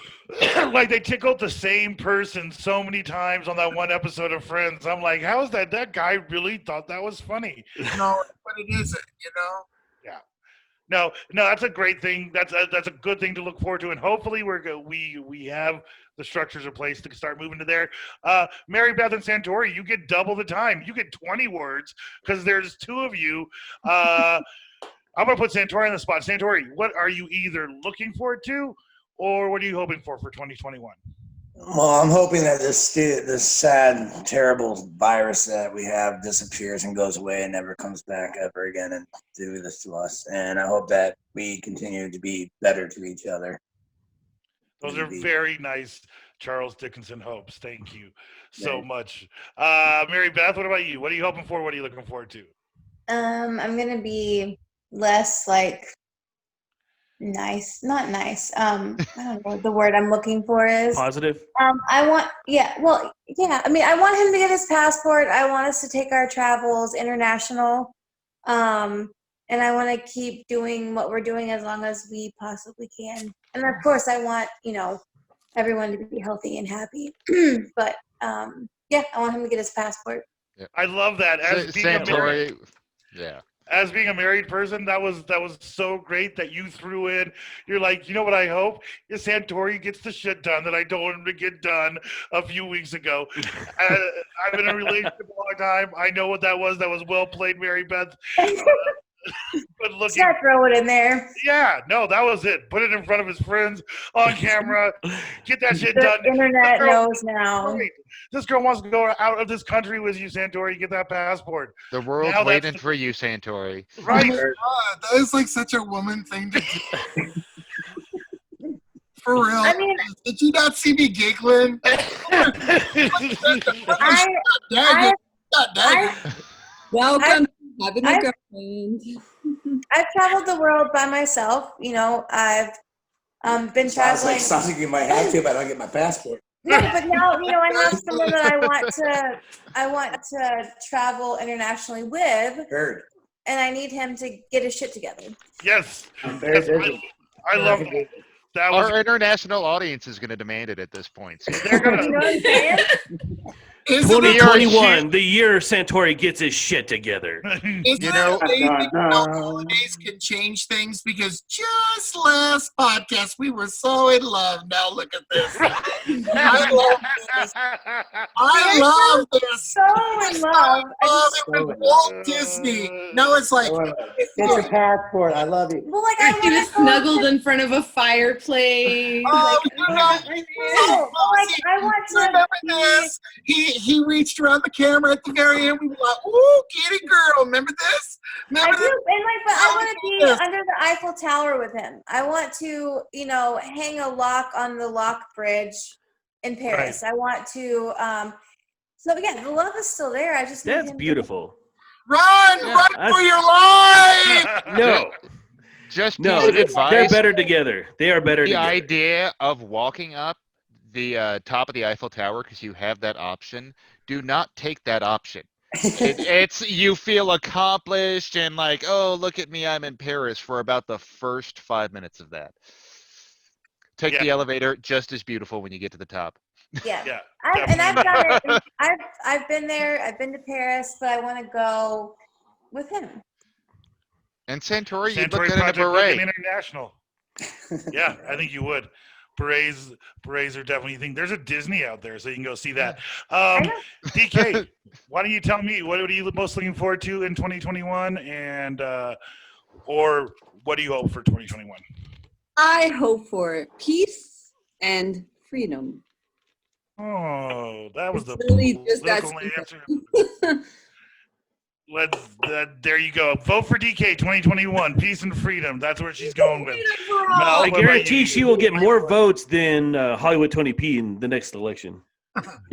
Like they tickled the same person so many times on that one episode of Friends. I'm like, how is that? That guy really thought that was funny. No, but it isn't, you know? Yeah. No, that's a great thing. That's a good thing to look forward to, and hopefully we have the structures in place to start moving to there. Mary Beth and Santori, you get double the time. You get 20 words because there's two of you. I'm gonna put Santori on the spot. Santori, what are you either looking forward to, or what are you hoping for 2021? Well, I'm hoping that this sad, terrible virus that we have disappears and goes away and never comes back ever again and do this to us. And I hope that we continue to be better to each other. Those are very nice Charles Dickinson hopes. Thank you so Right. much. Mary Beth, what about you? What are you hoping for? What are you looking forward to? I'm gonna be less like nice, not nice. I don't know what the word I'm looking for is. Positive. I want I want him to get his passport. I want us to take our travels international. And I want to keep doing what we're doing as long as we possibly can. And of course I want, everyone to be healthy and happy. But I want him to get his passport. I love that. As being a married, yeah. As being a married person, that was so great that you threw in. You're like, you know what I hope is Santori gets the shit done that I told him to get done a few weeks ago. I've been in a relationship a long time. I know what that was. That was well played, Mary Beth. But looking, Just throw it in there. yeah, no, that was it. Put it in front of his friends on camera. Get that shit The done. internet knows now. Great. This girl wants to go out of this country with you, Santori. Get that passport. The world's Now that's waiting for you, Santori. Right. That is like such a woman thing to do. For real. I mean, did you not see me giggling? Welcome to having a girlfriend. I've traveled the world by myself. I've been traveling. Sounds like you might have to if I don't get my passport. No, but now I have someone that I want to travel internationally with. Heard. And I need him to get his shit together. Yes. I'm very busy. I love that. That was Our international audience is going to demand it at this point. So. they're gonna. You know what I'm saying? 2021, the year Santori gets his shit together. Is You there know- a way that holidays can change things? Because just last podcast we were so in love. Now look at this. I love this. I love this. So in love. I love it with Walt Disney. Now it's like Get your passport. I love you. Well, like I He was want to snuggled in front of a fireplace. oh, you know, like I want to remember this? He reached around the camera at the very end. We were like, "Ooh, kitty girl!" Remember this? I Remember do, this? and but I want to be under the Eiffel Tower with him. I want to, hang a lock on the Lock Bridge in Paris. I want to. So yeah, the love is still there. I just need That's him beautiful. Run for your life! No, Just no, piece of advice. they're better together. They are better The together. idea of walking up the top of the Eiffel Tower because you have that option. Do not take that option. It's you feel accomplished and like, oh, look at me, I'm in Paris for about the first 5 minutes of that. Take the elevator, just as beautiful when you get to the top. Yeah. Yeah. I've done it. I've been there. I've been to Paris, but I want to go with him. And Santori, you Santori look good in a Project beret. Looking International. Yeah, I think you would. Berets are definitely a thing. There's a Disney out there, so you can go see that. DK, why don't you tell me what are you most looking forward to in 2021, and or what do you hope for 2021? I hope for peace and freedom. Oh, that was the It's really just that political simple. answer. There you go. Vote for DK 2021. Peace and freedom. That's where she's going with. Mel, I what about guarantee you? she will get more votes than Hollywood Tony P in the next election.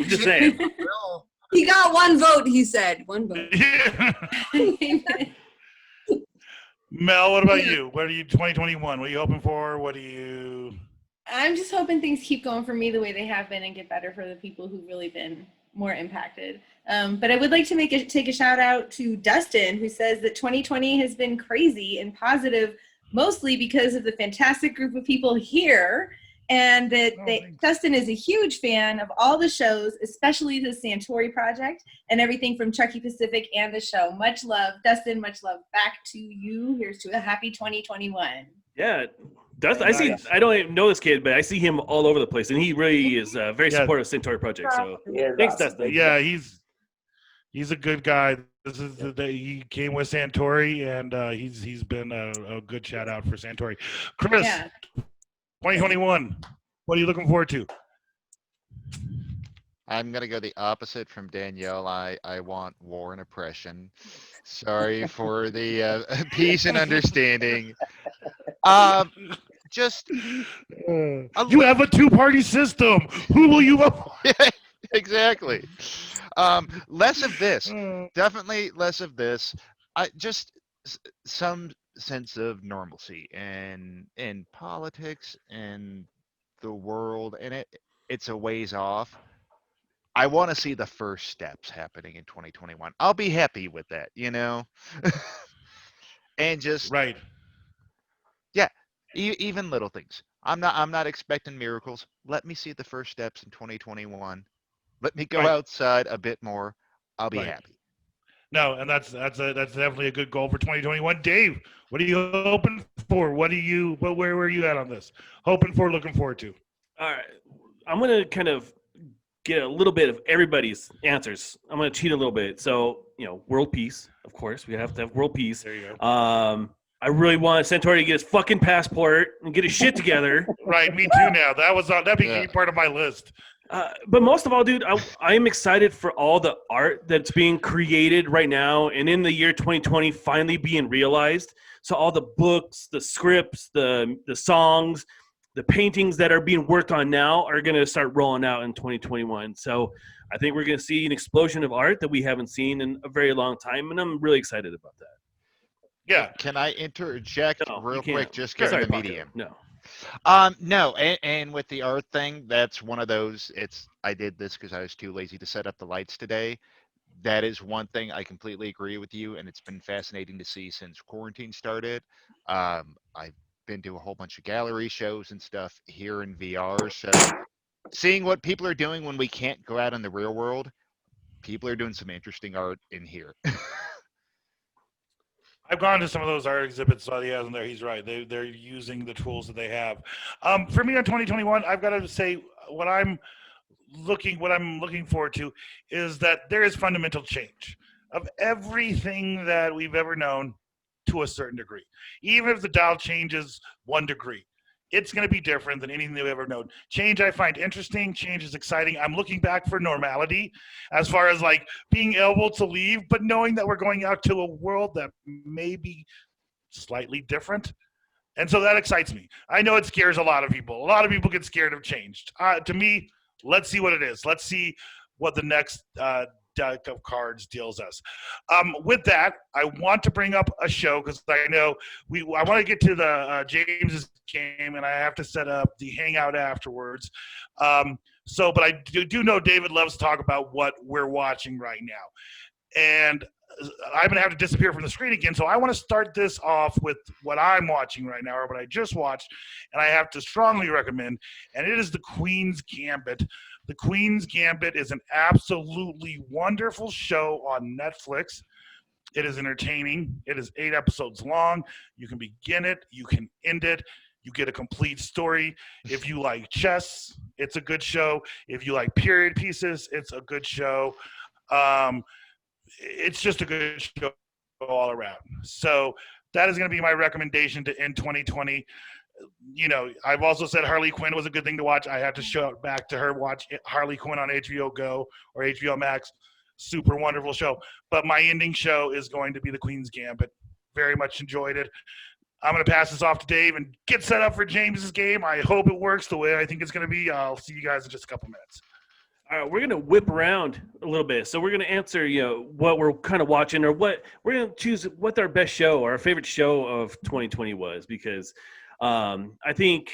Just saying. Real. He got one vote, he said. One vote. Mel, what about you? What are you 2021? What are you hoping for? What do you? I'm just hoping things keep going for me the way they have been and get better for the people who've really been more impacted. But I would like to take a shout out to Dustin, who says that 2020 has been crazy and positive, mostly because of the fantastic group of people here. And that Dustin is a huge fan of all the shows, especially the Santori Project and everything from Truckee Pacific and the show. Much love, Dustin. Much love back to you. Here's to a happy 2021. Yeah, Dustin. I don't even know this kid, but I see him all over the place, and he really is very supportive of Santori Project. So thanks, awesome. Dustin. Yeah, he's a good guy. This is he came with Santori, and he's been a good shout out for Santori. Chris, 2021. What are you looking forward to? I'm gonna go the opposite from Danielle. I want war and oppression. Sorry for the peace and understanding. Just you have a two-party system. Who will you vote for? Exactly. Less of this. Definitely less of this. Some sense of normalcy in politics and the world, and it's a ways off. I want to see the first steps happening in 2021. I'll be happy with that, and just right. Yeah, even little things. I'm not expecting miracles. Let me see the first steps in 2021. Let me go outside a bit more. I'll be happy. No, and that's definitely a good goal for 2021. Dave, what are you hoping for? Where were you at on this? Hoping for, looking forward to. All right, I'm gonna kind of get a little bit of everybody's answers. I'm gonna cheat a little bit. So world peace, of course. We have to have world peace. There you go. I really want Santori to get his fucking passport and get his shit together. Right, me too. Now that became part of my list. But most of all, dude, I am excited for all the art that's being created right now and in the year 2020 finally being realized. So all the books, the scripts, the songs, the paintings that are being worked on now are going to start rolling out in 2021. So I think we're going to see an explosion of art that we haven't seen in a very long time, and I'm really excited about that. Yeah. Can I interject real quick? Just Sorry, given the medium. No. No, and with the art thing, that's one of those. I did this because I was too lazy to set up the lights today. That is one thing I completely agree with you, and it's been fascinating to see since quarantine started. I've been to a whole bunch of gallery shows and stuff here in VR, so seeing what people are doing when we can't go out in the real world, people are doing some interesting art in here. I've gone to some of those art exhibits, so he has in there. He's right. They're using the tools that they have. For me, on 2021, I've got to say what I'm looking forward to is that there is fundamental change of everything that we've ever known to a certain degree. Even if the dial changes 1 degree, it's going to be different than anything we've ever known. Change I find interesting. Change is exciting. I'm looking back for normality as far as like being able to leave, but knowing that we're going out to a world that may be slightly different. And so that excites me. I know it scares a lot of people. A lot of people get scared of change. To me, let's see what it is. Let's see what the next deck of cards deals us. With that, I want to bring up a show because I know I want to get to the James's game, and I have to set up the hangout afterwards. But I do know David loves to talk about what we're watching right now, and I'm gonna have to disappear from the screen again. So I want to start this off with what I'm watching right now, or what I just watched, and I have to strongly recommend, and it is The Queen's Gambit. The Queen's Gambit is an absolutely wonderful show on Netflix. It is entertaining. It is 8 episodes long. You can begin it. You can end it. You get a complete story. If you like chess, it's a good show. If you like period pieces, it's a good show. It's just a good show all around. So that is going to be my recommendation to end 2020. I've also said Harley Quinn was a good thing to watch. I have to show it back to her. Watch Harley Quinn on HBO Go or HBO Max. Super wonderful show. But my ending show is going to be The Queen's Gambit. Very much enjoyed it. I'm going to pass this off to Dave and get set up for James's game. I hope it works the way I think it's going to be. I'll see you guys in just a couple minutes. All right, we're gonna whip around a little bit. So we're gonna answer, what we're kind of watching, or what we're gonna choose, what our best show or our favorite show of 2020 was, because I think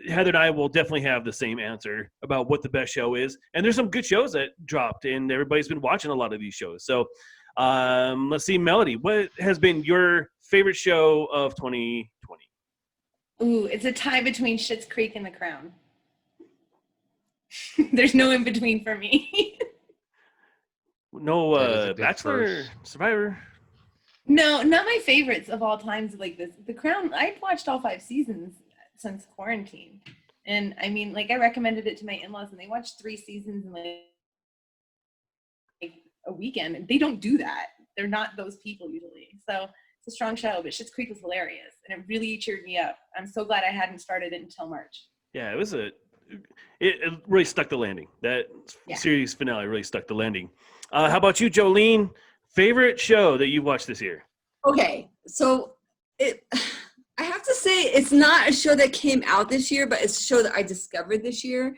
Heather and I will definitely have the same answer about what the best show is. And there's some good shows that dropped, and everybody's been watching a lot of these shows. So let's see, Melody, what has been your favorite show of 2020? Ooh, it's a tie between Schitt's Creek and The Crown. There's no in between for me. No That is a good Bachelor, first. Survivor. No, not my favorites of all times like this. The Crown, I've watched all 5 seasons since quarantine. And I mean, like, I recommended it to my in-laws and they watched 3 seasons in like a weekend. And they don't do that. They're not those people usually. So it's a strong show, but Schitt's Creek was hilarious and it really cheered me up. I'm so glad I hadn't started it until March. Yeah, it really stuck the landing. That series finale really stuck the landing. How about you, Jolene? Favorite show that you watched this year? Okay, so I have to say it's not a show that came out this year, but it's a show that I discovered this year,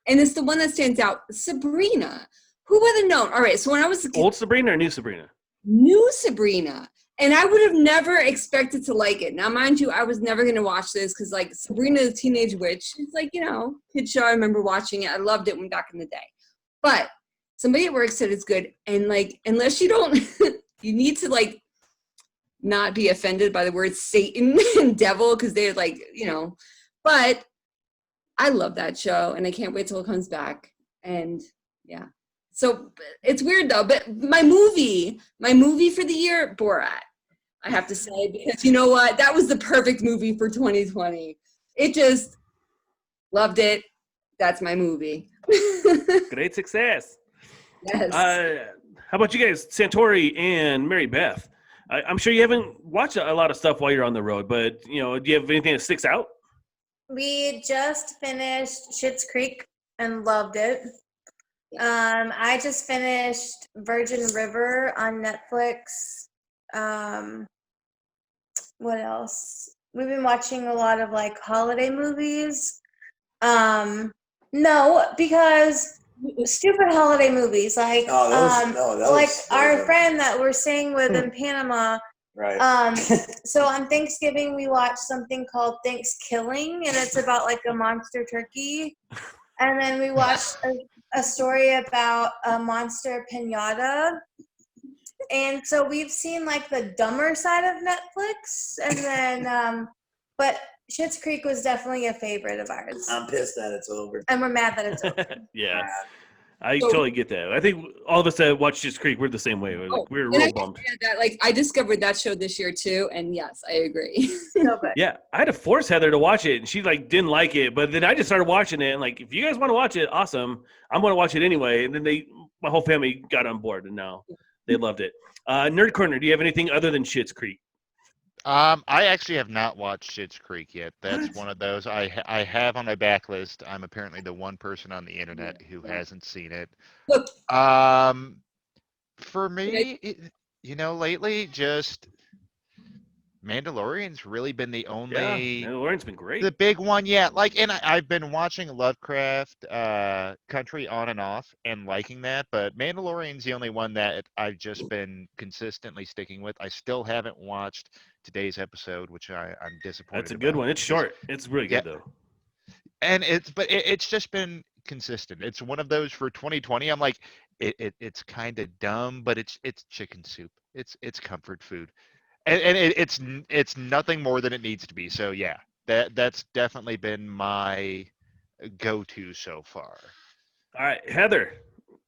and it's the one that stands out. Sabrina. Who would have known? All right, so when I was a kid, Old Sabrina or new Sabrina? New Sabrina. And I would have never expected to like it. Now, mind you, I was never going to watch this because, like, Sabrina the Teenage Witch, it's like, kid show. I remember watching it. I loved it back in the day. But somebody at work said it's good. And, like, unless you don't, you need to, like, not be offended by the word Satan and devil because they're, like, But I love that show, and I can't wait till it comes back. And, yeah. So it's weird though, but my movie for the year, Borat, I have to say, because you know what? That was the perfect movie for 2020. It just loved it. That's my movie. Great success. Yes. How about you guys, Santori and Mary Beth? I'm sure you haven't watched a lot of stuff while you're on the road, but do you have anything that sticks out? We just finished Schitt's Creek and loved it. I just finished Virgin River on Netflix. What else? We've been watching a lot of like holiday movies. No, because stupid holiday movies like our friend that we're staying with in Panama. Right. So on Thanksgiving we watched something called Thanksgiving, and it's about like a monster turkey. And then we watched a story about a monster piñata. And so we've seen like the dumber side of Netflix. And then, but Schitt's Creek was definitely a favorite of ours. I'm pissed that it's over. And we're mad that it's over. Yeah. I totally get that. I think all of us that watched Schitt's Creek, we're the same way. We're real bummed. I discovered that show this year too, and yes, I agree. Yeah, I had to force Heather to watch it, and she didn't like it. But then I just started watching it, and if you guys want to watch it, awesome. I'm going to watch it anyway. And then my whole family got on board, and now they loved it. Nerd Corner, do you have anything other than Schitt's Creek? I actually have not watched Schitt's Creek yet. That's one of those I have on my backlist. I'm apparently the one person on the internet who hasn't seen it. For me, lately, just Mandalorian's really been the only. Yeah, Mandalorian's been great. The big one, yeah. And I've been watching Lovecraft Country on and off and liking that, but Mandalorian's the only one that I've just been consistently sticking with. I still haven't watched today's episode, which I'm disappointed. That's a good one. It's short. It's really good though. And it's just been consistent. It's one of those for 2020. I'm like, it's kind of dumb, but it's chicken soup. It's comfort food. And it's nothing more than it needs to be. So yeah, that's definitely been my go-to so far. All right, Heather,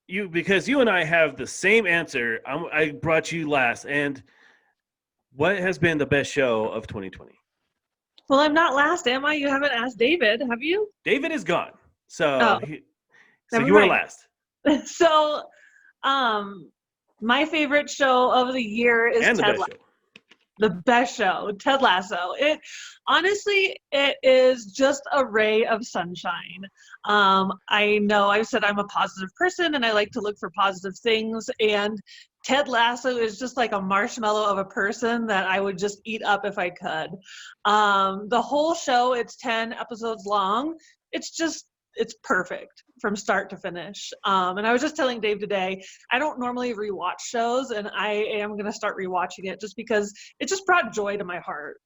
because you and I have the same answer. I brought you last. And what has been the best show of 2020? Well, I'm not last, am I? You haven't asked David, have you? David is gone, so Never you were mind. last. So, my favorite show of the year is Ted Lasso. The best show, Ted Lasso. It is just a ray of sunshine. I know I've said I'm a positive person and I like to look for positive things, and Ted Lasso is just like a marshmallow of a person that I would just eat up if I could. The whole show, it's 10 episodes long. It's just it's perfect from start to finish. And I was just telling Dave today, I don't normally rewatch shows, and I am going to start rewatching it just because it just brought joy to my heart.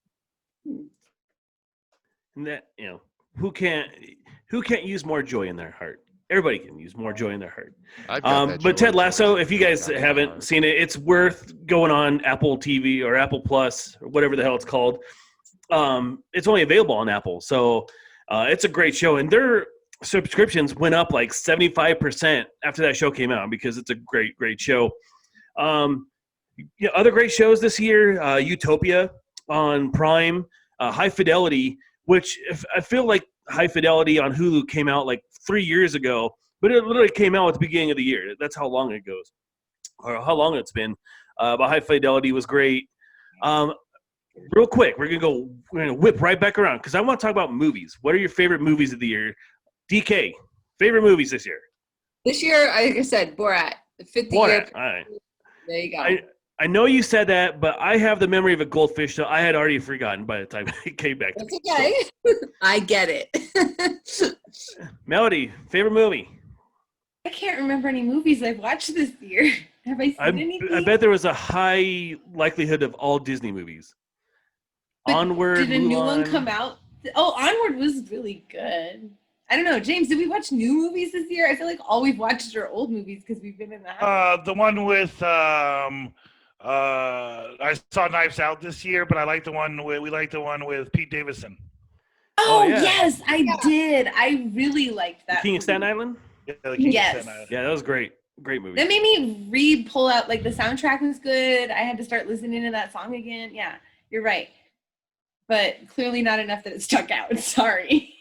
And that, who can't use more joy in their heart? Everybody can use more joy in their heart. I've got that But joy Ted Lasso, if you guys in my haven't heart. seen it, it's worth going on Apple TV or Apple Plus or whatever the hell it's called. It's only available on Apple, so it's a great show. And their subscriptions went up like 75% after that show came out because it's a great, great show. Other great shows this year: Utopia on Prime, High Fidelity, which I feel like High Fidelity on Hulu came out like 3 years ago, but it literally came out at the beginning of the year. That's how long it goes, or how long it's been. But High Fidelity was great. Real quick, we're gonna whip right back around because I want to talk about movies. What are your favorite movies of the year? DK, favorite movies this year? This year, like I said, Borat, the 50th Borat. year. All right. There you go. I know you said that, but I have the memory of a goldfish, so I had already forgotten by the time it came back to That's me. okay. I get it. Melody, favorite movie? I can't remember any movies I've watched this year. Have I seen anything? I bet there was a high likelihood of all Disney movies. But Onward, did a new one Mulan. come out? Oh, Onward was really good. I don't know, James. Did we watch new movies this year? I feel like all we've watched are old movies because we've been in the house. The one with I saw Knives Out this year, but I like the one with Pete Davidson. Oh, yeah. yes, I did. I really liked that. King of movie. Staten Island? Yeah, the King of Yes. Staten Island. Yeah, that was great. Great movie. That made me pull out, like, the soundtrack was good. I had to start listening to that song again. Yeah, you're right. But clearly not enough that it stuck out. Sorry.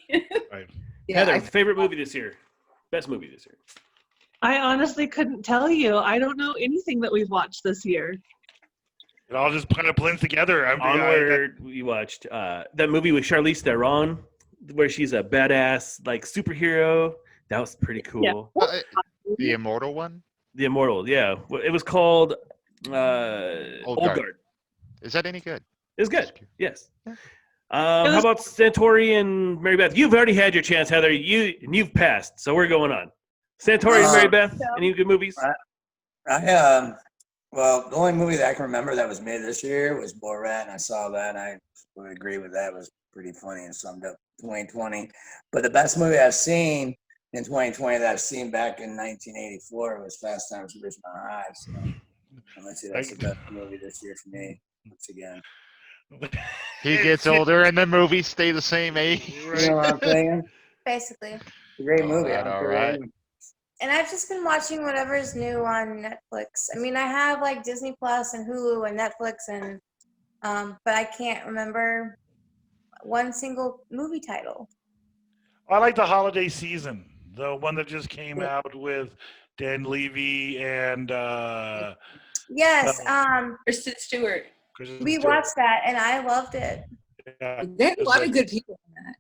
Right. Yeah, Heather, favorite movie this year? Best movie this year? I honestly couldn't tell you. I don't know anything that we've watched this year. It all just kind of blends together. Onward, we watched that movie with Charlize Theron, where she's a badass, like, superhero. That was pretty cool. Yeah. The Immortal one? The Immortal, yeah. It was called Old Guard. Guard. Is that any good? It was good, yes. Yeah. How about Santori and Mary Beth? You've already had your chance, Heather. You've passed, so we're going on. Santori and Mary Beth, any good movies? Well, the only movie that I can remember that was made this year was Borat, and I saw that, and I would agree with that. It was pretty funny and summed up 2020. But the best movie I've seen in 2020 that I've seen back in 1984 was Fast Times at Ridgemont High. So let's see, that's the best movie this year for me, once again. He gets older and the movies stay the same age. You know what I'm saying? Basically. It's a great movie. All right. And I've just been watching whatever's new on Netflix. I mean, I have like Disney Plus and Hulu and Netflix, and but I can't remember one single movie title. I like the holiday season, the one that just came out with Dan Levy and Yes, Kristen Stewart. Kristen we Stewart. watched that, and I loved it. Yeah. There's a lot of good people in that.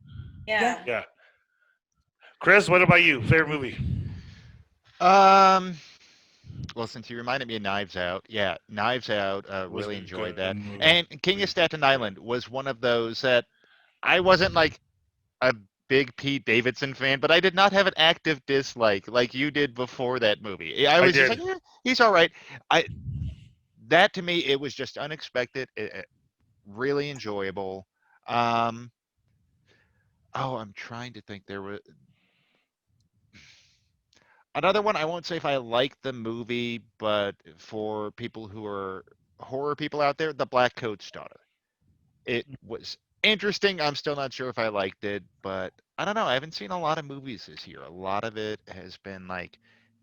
Yeah. Yeah. Chris, what about you? Favorite movie? Well, since you reminded me of Knives Out, yeah, Knives Out, Was really a enjoyed good that. movie. And King of Staten Island was one of those that I wasn't like a big Pete Davidson fan, but I did not have an active dislike like you did before that movie. I was just did. like, he's all right. That to me, it was just unexpected, really enjoyable. I'm trying to think. There was another one. I won't say if I like the movie, but for people who are horror people out there, The Black Coat's Daughter. It was interesting. I'm still not sure if I liked it, but I don't know. I haven't seen a lot of movies this year. A lot of it has been like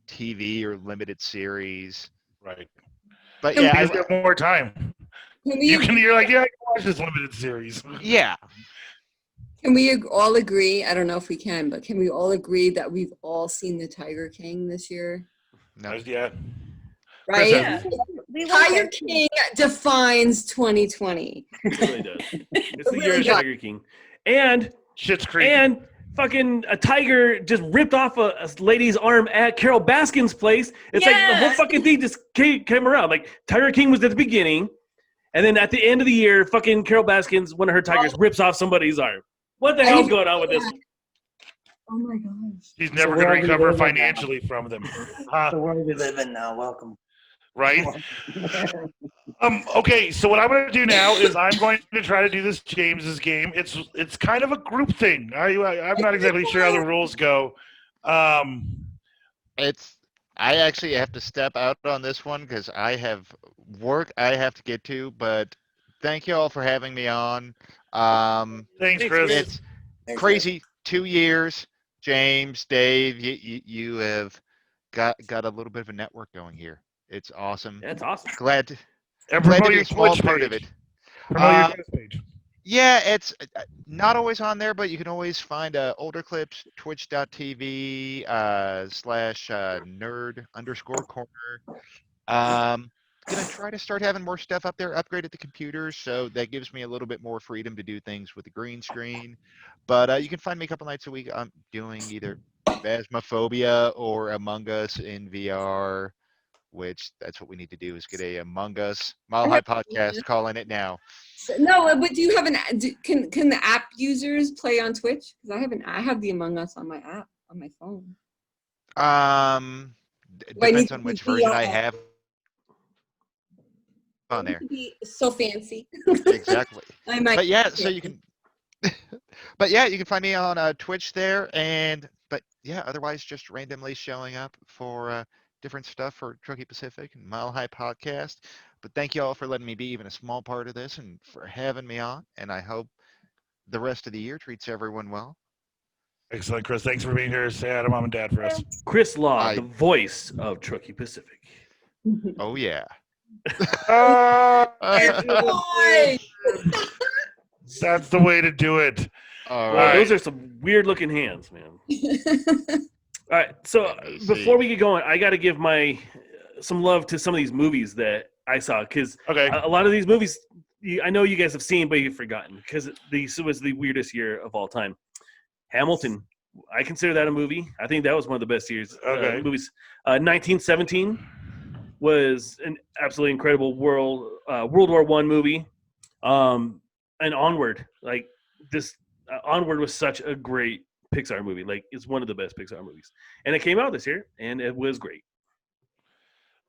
TV or limited series. Right. But Yeah, yeah, you get more time. You're like, yeah, I can watch this limited series. yeah. Can we all agree? I don't know if we can, but can we all agree that we've all seen The Tiger King this year? No. Yeah. Right? Yeah. We loved Tiger it. King defines 2020. It really does. It's the It year really of does. Tiger King. And Schitt's Creek. And fucking a tiger just ripped off a lady's arm at Carol Baskin's place. It's like the whole Yes. fucking thing just came around. Like Tiger King was at the beginning, and then at the end of the year, fucking Carol Baskins, one of her tigers, rips off somebody's arm. What the hell's going on with this? Oh my gosh. He's never where going to are we recover living now? financially from them. The world we live in now. Welcome. Right? Okay, so what I'm going to do now is I'm going to try to do this James's game. It's kind of a group thing. I'm not exactly sure how the rules go. I actually have to step out on this one because I have work I have to get to. But thank you all for having me on. Thanks, Chris. It's crazy. 2 years, James, Dave. You have got a little bit of a network going here. It's awesome. That's awesome. Glad to And be promote a your small Twitch part page. of it. Promote your Twitch page. Yeah, it's not always on there, but you can always find older clips, twitch.tv slash nerd_corner. Gonna try to start having more stuff up there, upgraded the computers, so that gives me a little bit more freedom to do things with the green screen. But you can find me a couple nights a week. I'm doing either Phasmophobia or Among Us in VR, which that's what we need to do is get a Among Us Mile High podcast calling it now. No, but do you have can the app users play on Twitch? Because I have the Among Us on my app on my phone. Depends on which version I have on there. So fancy. Exactly. But yeah, so you can. But yeah, you can find me on Twitch there, but yeah, otherwise just randomly showing up for different stuff for Truckee Pacific and Mile High Podcast. But thank you all for letting me be even a small part of this and for having me on. And I hope the rest of the year treats everyone well. Excellent, Chris. Thanks for being here. Say hi to Mom and Dad for us. Chris Law, the voice of Truckee Pacific. Oh, yeah. That's the way to do it. All right. Those are some weird looking hands, man. All right, so before we get going, I got to give some love to some of these movies that I saw, because a lot of these movies I know you guys have seen, but you've forgotten, because this was the weirdest year of all time. Hamilton, I consider that a movie. I think that was one of the best years movies. 1917 was an absolutely incredible World War I movie. And Onward, like this, Onward was such a great Pixar movie. Like, it's one of the best Pixar movies, and it came out this year, and it was great.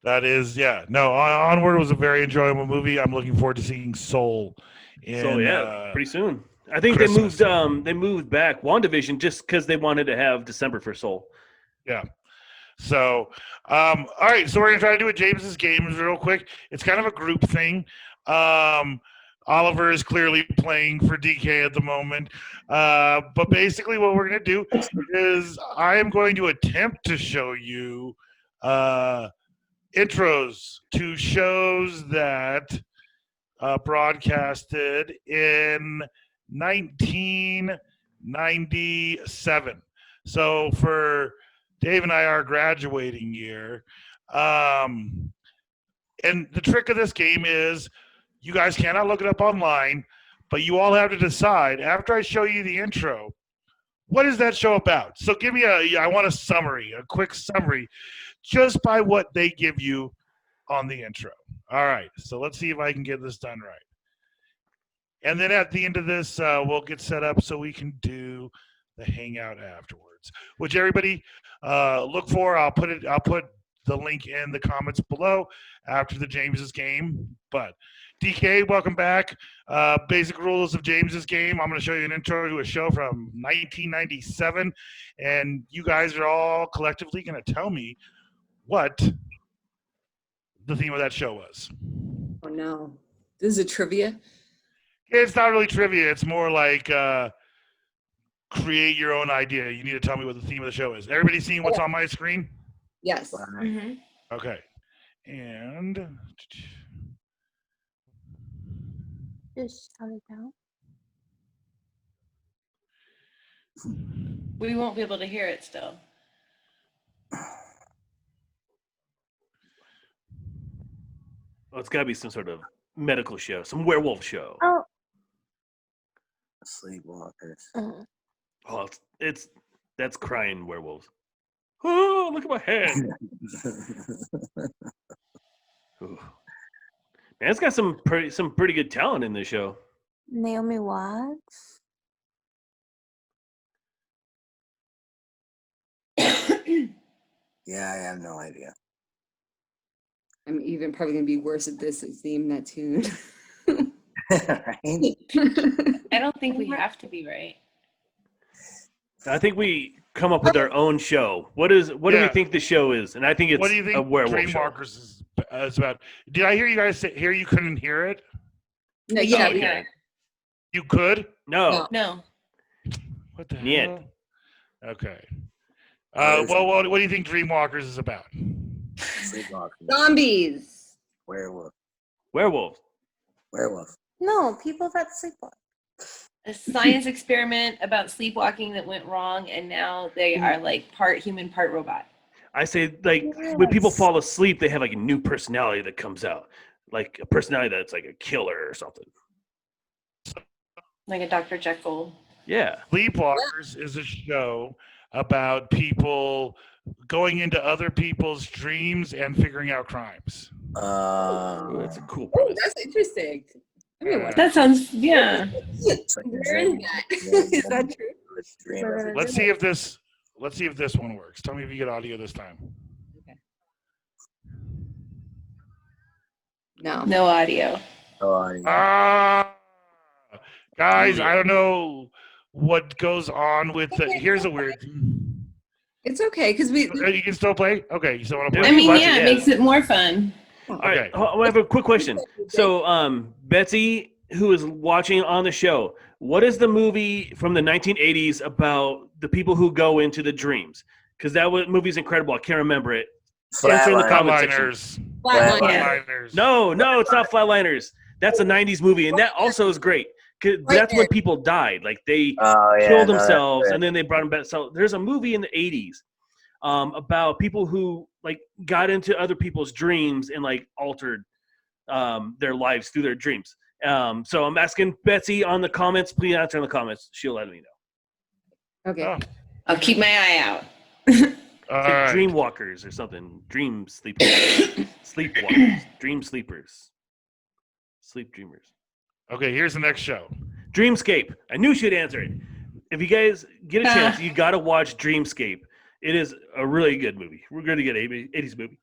That is, yeah. No, Onward was a very enjoyable movie. I'm looking forward to seeing Soul. Pretty soon. I think Christmas. They moved back WandaVision just because they wanted to have December for Soul. Yeah. So, all right. So we're gonna try to do a James's Games real quick. It's kind of a group thing. Oliver is clearly playing for DK at the moment. But basically what we're going to do is I am going to attempt to show you intros to shows that broadcasted in 1997. So for Dave and I, our graduating year. And the trick of this game is you guys cannot look it up online, but you all have to decide after I show you the intro, what is that show about? So give me I want a summary, a quick summary, just by what they give you on the intro. All right, so let's see if I can get this done right. And then at the end of this, we'll get set up so we can do the hangout afterwards, which everybody look for. I'll put the link in the comments below after the James's game. But DK, welcome back. Basic rules of James's game. I'm going to show you an intro to a show from 1997, and you guys are all collectively going to tell me what the theme of that show was. Oh no, this is a trivia. It's not really trivia. It's more like create your own idea. You need to tell me what the theme of the show is. Everybody seeing what's on my screen? Yes. Mm-hmm. Okay. And Just shout it out. We won't be able to hear it still. Oh, it's got to be some sort of medical show, some werewolf show. Oh. Sleepwalkers. Oh, that's crying werewolves. Oh, look at my head. Ooh. Man, it's got some pretty good talent in this show. Naomi Watts. Yeah, I have no idea. I'm even probably gonna be worse at this at seeing that tune. Right? I don't think we have to be right. I think we come up with our own show. What do we Yeah. think the show is? And I think it's What do you a think werewolf show. Dreamwalkers is about? Did I hear you guys say you couldn't hear it? No, Yeah, yeah, we yeah. can. You could? No. No. What the Niet. hell? Okay. there's- Well, what do you think Dreamwalkers is about? Sleepwalker. Zombies. Werewolf. Werewolf. Werewolf. No, people that sleepwalk. A science experiment about sleepwalking that went wrong, and now they are like part human, part robot. I say, like, when people Yes. fall asleep, they have like a new personality that comes out, like a personality that's like a killer or something. Like a Dr. Jekyll. Yeah. Sleepwalkers is a show about people going into other people's dreams and figuring out crimes. Ooh, that's a cool Oh, premise. that's interesting. I mean, what? That sounds, yeah. It's like a Where is dream. that? Yeah, Is that true? it's a dream every Let's day. see if this one works. Tell me if you get audio this time. No. No audio. Oh, yeah. Guys, I don't know what goes on with the. Here's a weird. It's okay because we. You can still play? Okay, you still want to Yeah, play? I mean, watch it, yeah, it yeah. makes it more fun. All right, Okay. I have a quick question. So, Betsy, who is watching on the show, what is the movie from the 1980s about the people who go into the dreams? Because movie's incredible. I can't remember it. Answer in the Flatline. comment section. Flatliners. Flatline. Yeah. Flatliners. No, it's not Flatliners. That's a 90s movie, and that also is great. 'Cause that's when people died. Like, they Oh, yeah, killed no, that's themselves, good. and then they brought them back. So there's a movie in the 80s about people who, like, got into other people's dreams and, like, altered their lives through their dreams. So I'm asking Betsy on the comments. Please answer in the comments. She'll let me know. Okay. Oh, I'll keep my eye out. all It's like right. Dreamwalkers or something. Dream sleepers. Sleepwalkers. Dream sleepers. Sleep dreamers. Okay, here's the next show. Dreamscape. I knew she'd answer it. If you guys get a chance, you got to watch Dreamscape. It is a really good movie. We're going to get 80s movie.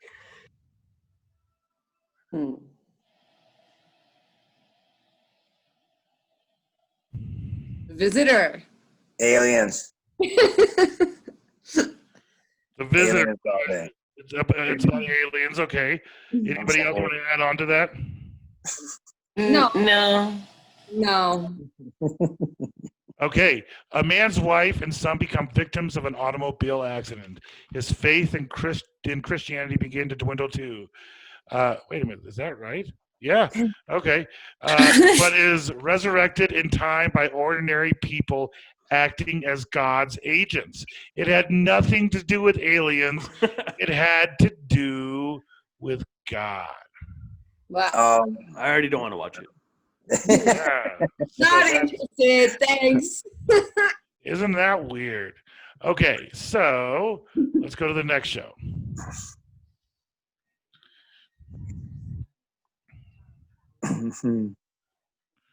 Visitor. Aliens. The Visitor. Aliens all day. It's about aliens. Okay. Anybody else want to add on to that? No. No. No. Okay. A man's wife and son become victims of an automobile accident. His faith in Christianity begin to dwindle too. Wait a minute. Is that right? Yeah. Okay. But is resurrected in time by ordinary people acting as God's agents. It had nothing to do with aliens. It had to do with God. Wow. I already don't want to watch it. Yeah. Not interested. Thanks. Isn't that weird? Okay, so let's go to the next show.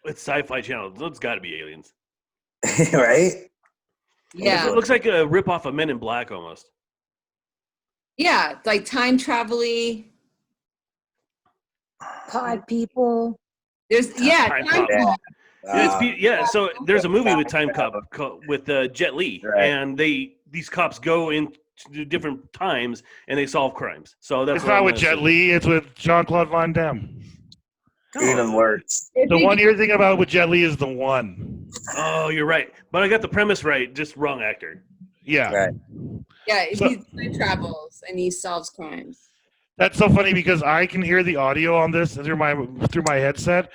It's Sci-Fi Channel. It's got to be aliens. Right? Yeah. It looks like a rip-off of Men in Black almost. Yeah. Like time travel-y. Pod people. There's Time time Cop. travel. So there's a movie with Time Cop with Jet Li, Right. and these cops go into different times and they solve crimes. So that's It's what not I'm with gonna Jet say. Li, it's with Jean-Claude Van Damme. Even worse. The one you're thinking about with Jet Li is the one. Oh, you're right, but I got the premise right, just wrong actor. Yeah. Right. Yeah. So- He time travels and he solves crimes. That's so funny because I can hear the audio on this through my headset.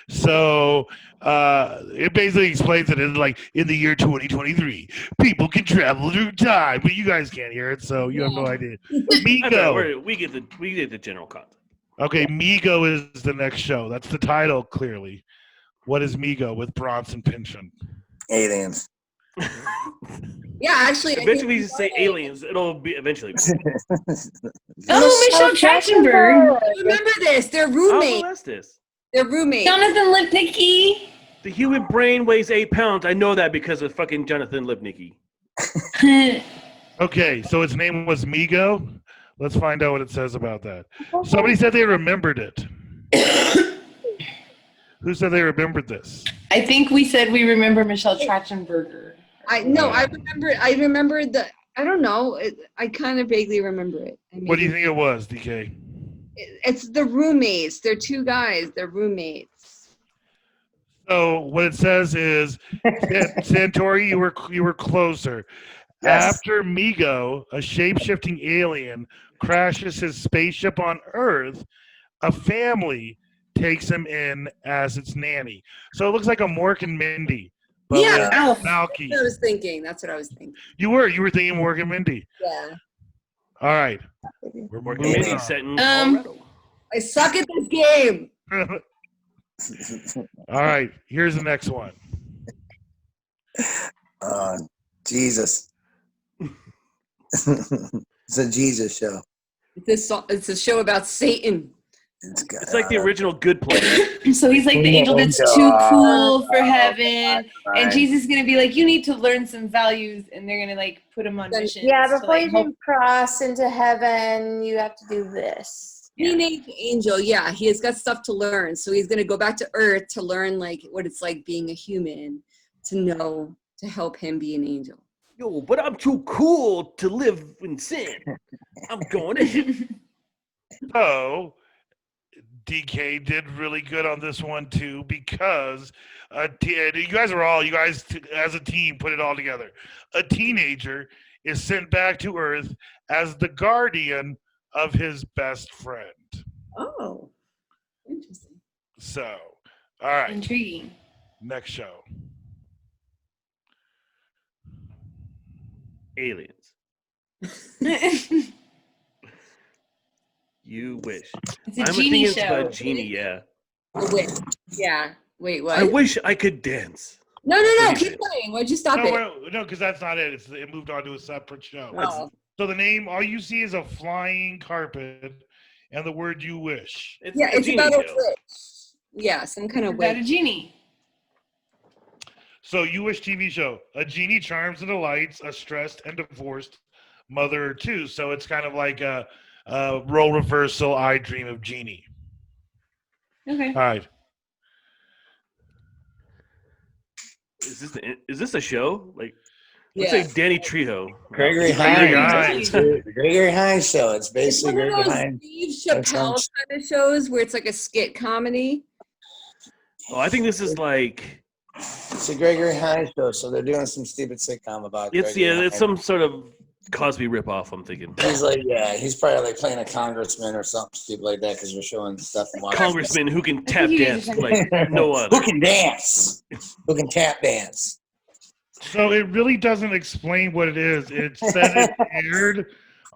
So it basically explains it in like in the year 2023, people can travel through time, but you guys can't hear it, so you have no idea. Migo. We get the general concept. Okay, Migo is the next show. That's the title, clearly. What is Migo with Bronson Pinchot? Aliens. Yeah, actually. I Eventually, think- we say aliens. It'll be eventually. Oh, Michelle Trachtenberg. Remember this? They're Oh, roommates. that's this. They're roommates. Jonathan Lipnicki. The human brain weighs 8 pounds. I know that because of fucking Jonathan Lipnicki. Okay, so its name was Migo. Let's find out what it says about that. Somebody said they remembered it. Who said they remembered this? I think we said we remember Michelle Trachtenberger. I remember the. I don't know. I kind of vaguely remember it. What do you think it was, DK? It's the roommates. They're two guys. They're roommates. So what it says is, Santori, you were closer. Yes. After Migo, a shape-shifting alien, crashes his spaceship on Earth, a family takes him in as its nanny. So it looks like a Mork and Mindy. But Yeah, with Alf. Malky. That's what I was thinking. That's what I was thinking. You were thinking Mork and Mindy. Yeah. All right. We're Morgan moving Mindy on. set in Colorado. I suck at this game. All right. Here's the next one. Jesus. It's a Jesus show. It's a show about Satan. It's like the original Good Place. So he's like the angel that's too cool for heaven, and Jesus is gonna be like, you need to learn some values, and they're gonna like put him on missions. Yeah, to, before like, you can cross into heaven, you have to do this. Teenage angel, yeah, he has got stuff to learn. So he's gonna go back to Earth to learn like what it's like being a human, to help him be an angel. Yo, but I'm too cool to live in sin. I'm going in. So DK did really good on this one too, because you guys as a team put it all together. A teenager is sent back to Earth as the guardian of his best friend. Oh, interesting. So, all right. Intriguing. Next show. Aliens. You wish. It's a I'm genie thinking show. It's a genie, yeah. Wait, yeah. Wait, what? I wish I could dance. No, What do you keep think? playing. Why'd you stop it? No, because that's not it. It moved on to a separate show. Oh. So the name, all you see is a flying carpet and the word "you wish." Yeah, a it's genie about a show. witch. Yeah, some kind of About a witch. genie. So you wish TV show. A genie charms and delights a stressed and divorced mother too. So it's kind of like a role reversal. I dream of Genie. Okay. All right. Is this a show? Like, Yeah. let's say Danny Trejo. Gregory Gregory Hines. Hines. The Gregory Hines show. It's It's basically one of Gregory those Hines. Steve Chappelle kind of shows where it's like a skit comedy. Oh, I think this is like It's a Gregory Hines show, so they're doing some stupid sitcom about it's Gregory it's Hines. some sort of Cosby ripoff. I'm thinking He's like, he's probably like playing a congressman or something stupid like that because we're showing stuff from Washington. congressman who can tap you dance guys are like no other. Who can dance? Who can tap dance? So it really doesn't explain what it is. It said it aired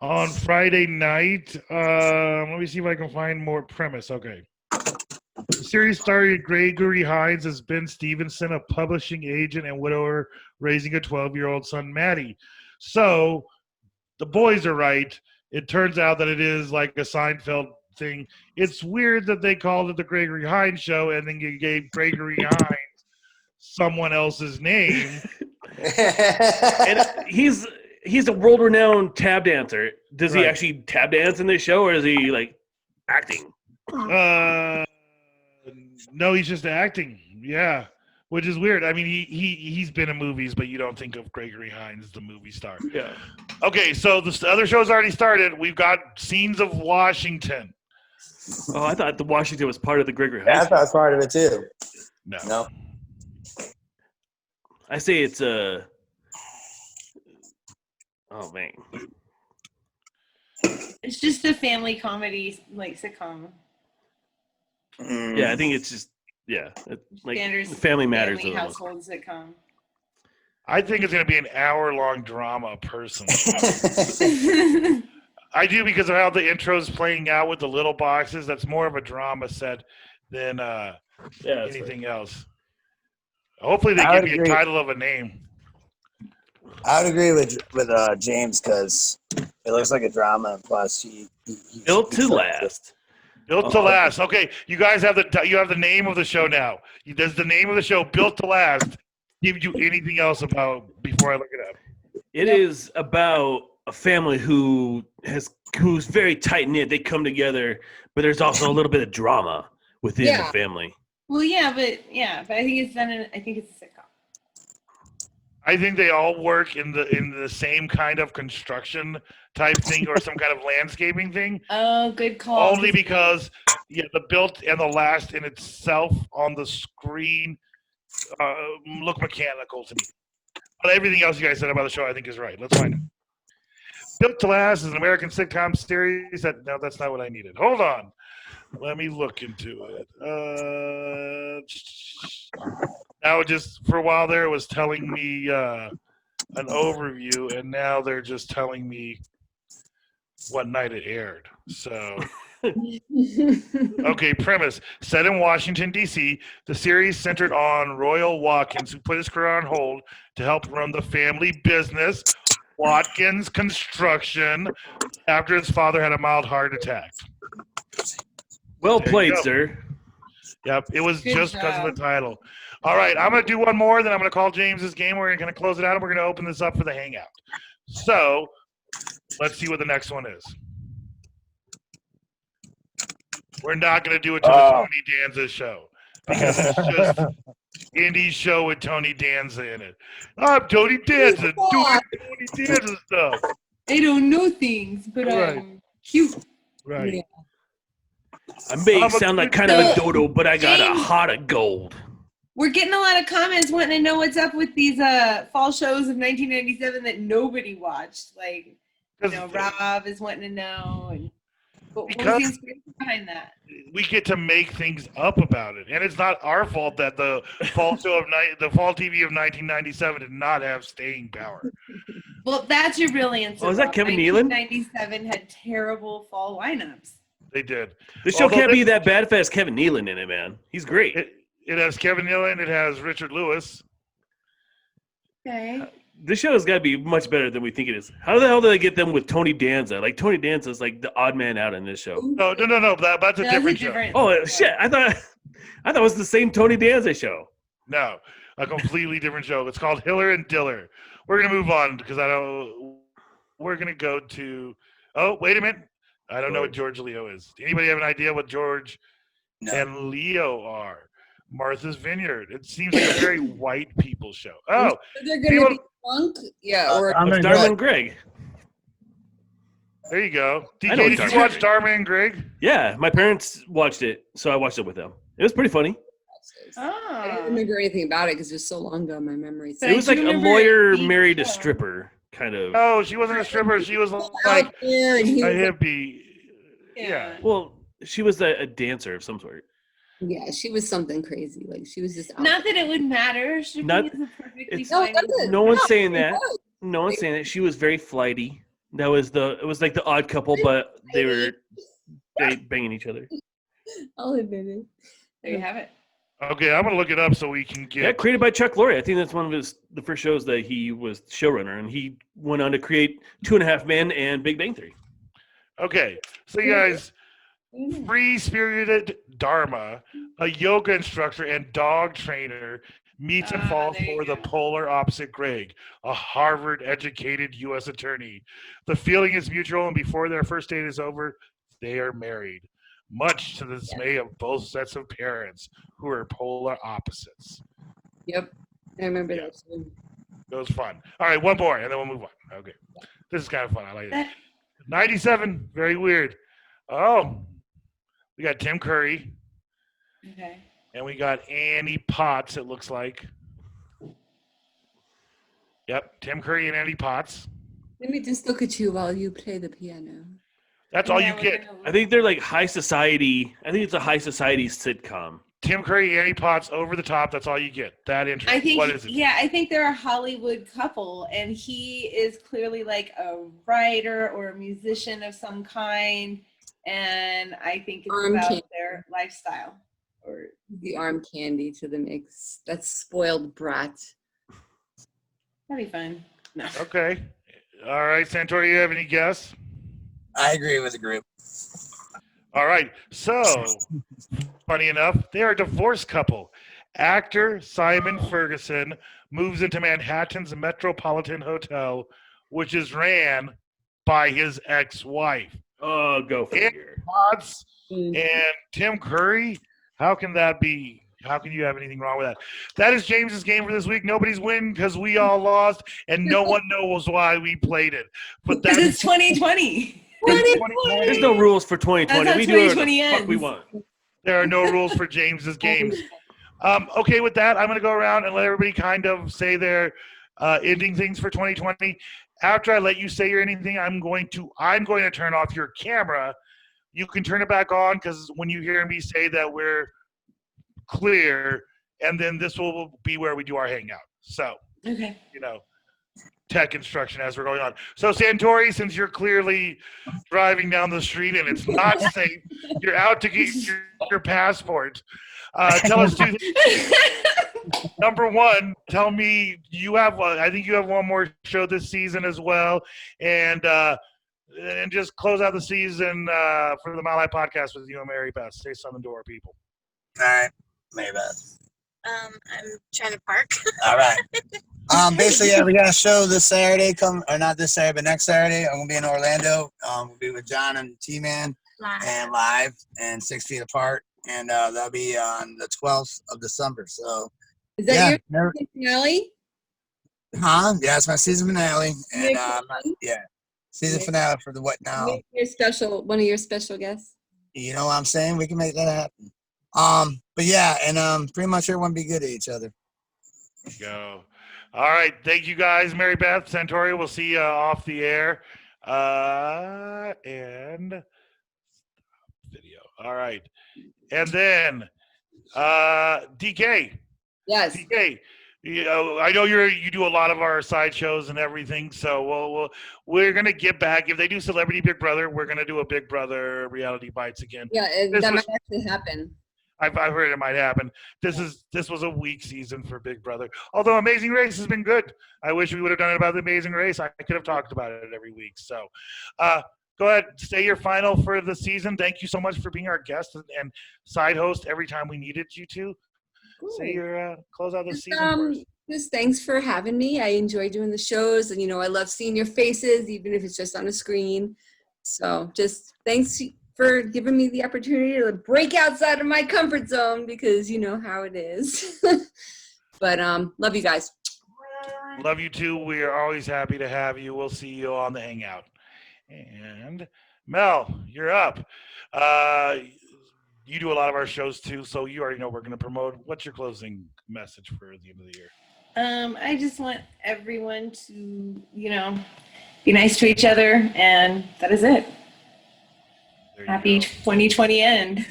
on Friday night. Let me see if I can find more premise. Okay. The series starred Gregory Hines as Ben Stevenson, a publishing agent and widower raising a 12-year-old son, Maddie. So the boys are right. It turns out that it is like a Seinfeld thing. It's weird that they called it the Gregory Hines show and then you gave Gregory Hines someone else's name. And he's a world-renowned tap dancer. Does he Right. actually tap dance in this show, or is he like acting? No, he's just acting. Yeah, which is weird. I mean, he's been in movies, but you don't think of Gregory Hines, the movie star. Yeah. Okay, so the other show's already started. We've got Scenes of Washington. Oh, I thought the Washington was part of the Gregory Yeah, I Hines. thought it was part of it too. No. I say it's a. Oh man. It's just a family comedy, like sitcom. Yeah, I think it's just like Standard Family Matters. family are the most- household sitcom. I think it's going to be an hour-long drama, personally. I do, because of how the intro's playing out with the little boxes. That's more of a drama set than that's anything else. Hopefully they I give would me a agree. title of a name. I would agree with James because it looks like a drama, and plus he Built to last. Built to Last. Okay, you guys have the name of the show now. Does the name of the show Built to Last give you anything else about before I look it up? It is about a family who's very tight knit. They come together, but there's also a little bit of drama within the family. Well, but I think it's done. I think it's a sitcom. I think they all work in the same kind of construction type thing or some kind of landscaping thing. Oh, good call. Only because the built and the last in itself on the screen look mechanical to me. But everything else you guys said about the show, I think is right. Let's find it. Built to Last is an American sitcom series. No, that's not what I needed. Hold on. Let me look into it. Now, just for a while there, it was telling me an overview, and now they're just telling me what night it aired. So, okay, premise. Set in Washington, D.C., the series centered on Royal Watkins, who put his career on hold to help run the family business, Watkins Construction, after his father had a mild heart attack. Well played, sir. Yep, it was Good just because of job. the title. All right, I'm going to do one more, then I'm going to call James's game. We're going to close it out, and we're going to open this up for the Hangout. So, let's see what the next one is. We're not going to do it to the Tony Danza show because it's just Indy's show with Tony Danza in it. I'm Tony Danza doing Tony Danza stuff. I don't know things, but Right. I'm cute. Right. Yeah. I may I'm a sound like good kind of a guy. dodo, but I got a James. heart of gold. We're getting a lot of comments wanting to know what's up with these fall shows of 1997 that nobody watched. Like, Rob is wanting to know. And what was the Because- inspiration behind that? We get to make things up about it, and it's not our fault that the fall TV of 1997 did not have staying power. Well, that's your real answer. Oh, is that Rob. Kevin Nealon? 1997 had terrible fall lineups. They did. The show Although can't be this- that bad if it has Kevin Nealon in it, man. He's great. It has Kevin Nealon. It has Richard Lewis. Okay. This show has got to be much better than we think it is. How the hell did they get them with Tony Danza? Like, Tony Danza is like the odd man out in this show. No. That's a different show. Oh, shit. I thought it was the same Tony Danza show. No, a completely different show. It's called Hiller and Diller. We're gonna move on because we're gonna go to. Oh, wait a minute. I don't know what George Leo is. Anybody have an idea what George and Leo are? Martha's Vineyard. It seems like a very white people show. Oh, They're going to be drunk? Yeah. Or It's Dharma and Greg. there you go. I know DK, did Dharma you watch and Dharma and Greg? Yeah, my parents watched it, so I watched it with them. It was pretty funny. I don't remember anything about it because it was so long ago in my memory. It was like a lawyer married a stripper, kind of. No, she wasn't a stripper. She was like a hippie. Yeah. Well, she was a dancer of some sort. Yeah, she was something crazy. Like she was just out Not that it would matter. Shipping Not- is a perfectly it's- fine. No one's saying that. No one's saying that. She was very flighty. It was like the Odd Couple, but they were banging each other. I'll admit it. There you have it. Okay, I'm gonna look it up so we can get. Yeah, created by Chuck Lorre. I think that's one of the first shows that he was showrunner, and he went on to create 2.5 Men and Big Bang Theory. Okay, so you guys, free-spirited Dharma, a yoga instructor and dog trainer, meets and falls for the polar opposite Greg, a Harvard-educated U.S. attorney. The feeling is mutual, and before their first date is over, they are married, much to the dismay of both sets of parents, who are polar opposites. Yep, I remember that. Too. It was fun. All right, one more, and then we'll move on. Okay, this is kind of fun. I like it. 97, very weird. Oh, we got Tim Curry. Okay. And we got Annie Potts, it looks like. Yep, Tim Curry and Annie Potts. Let me just look at you while you play the piano. That's all you get. I think they're like high society. I think it's a high society sitcom. Tim Curry, Annie Potts, over the top. That's all you get. That intro. I think, what is it? yeah, I think they're a Hollywood couple, and he is clearly like a writer or a musician of some kind, and I think it's Arm about candy. their lifestyle. Or the arm candy to the mix. That's spoiled brat. That'd be fun. No. Okay. All right, Santori, you have any guess? I agree with the group. All right. So, funny enough, they are a divorced couple. Actor Simon Ferguson moves into Manhattan's Metropolitan Hotel, which is ran by his ex-wife. Oh, go figure. Potts and Tim Curry. How can that be? How can you have anything wrong with that? That is James's game for this week. Nobody's winning because we all lost, and no one knows why we played it. But Because that's it's 2020. There's no rules for 2020. That's how We do whatever 2020 the fuck we ends. want. There are no rules for James's games. Okay, with that, I'm going to go around and let everybody kind of say their ending things for 2020. After I let you say your anything, I'm going to turn off your camera. You can turn it back on because when you hear me say that we're clear, and then this will be where we do our hangout. So, Okay. tech instruction as we're going on. So, Santori, since you're clearly driving down the street and it's not safe, you're out to get your passport. Tell us two things. Number one, tell me I think you have one more show this season as well, and just close out the season for the Mile High podcast with you and Mary Beth. Say something to our people. All right, Mary Beth. I'm trying to park. All right. Basically, yeah, we got a show this Saturday. Not this Saturday, but next Saturday. I'm gonna be in Orlando. We'll be with John and T-Man and live and 6 feet apart, and that'll be on the 12th of December. So, Is that your finale? Yeah, it's my season finale, and season finale for the What Now. One of your special guests. You know what I'm saying? We can make that happen. But yeah, and pretty much everyone be good to each other. Go. All right. Thank you guys, Mary Beth, Santori. We'll see you off the air. And video. All right. And then DK. Yes. DK. I know you do a lot of our side shows and everything, so we're gonna get back. If they do Celebrity Big Brother, we're gonna do a Big Brother Reality Bites again. Yeah, that might actually happen. I've heard it might happen. This was a weak season for Big Brother. Although Amazing Race has been good. I wish we would have done it about the Amazing Race. I could have talked about it every week. So, go ahead, say your final for the season. Thank you so much for being our guest and side host every time we needed you to. Say your close out the season for us. Just thanks for having me. I enjoy doing the shows, and I love seeing your faces, even if it's just on a screen. So just thanks for giving me the opportunity to break outside of my comfort zone, because you know how it is. But love you guys. Love you too. We are always happy to have you. We'll see you on the hangout. And Mel, you're up. You do a lot of our shows too, so you already know we're going to promote. What's your closing message for the end of the year? I just want everyone to, be nice to each other, and that is it. Happy 2020 end.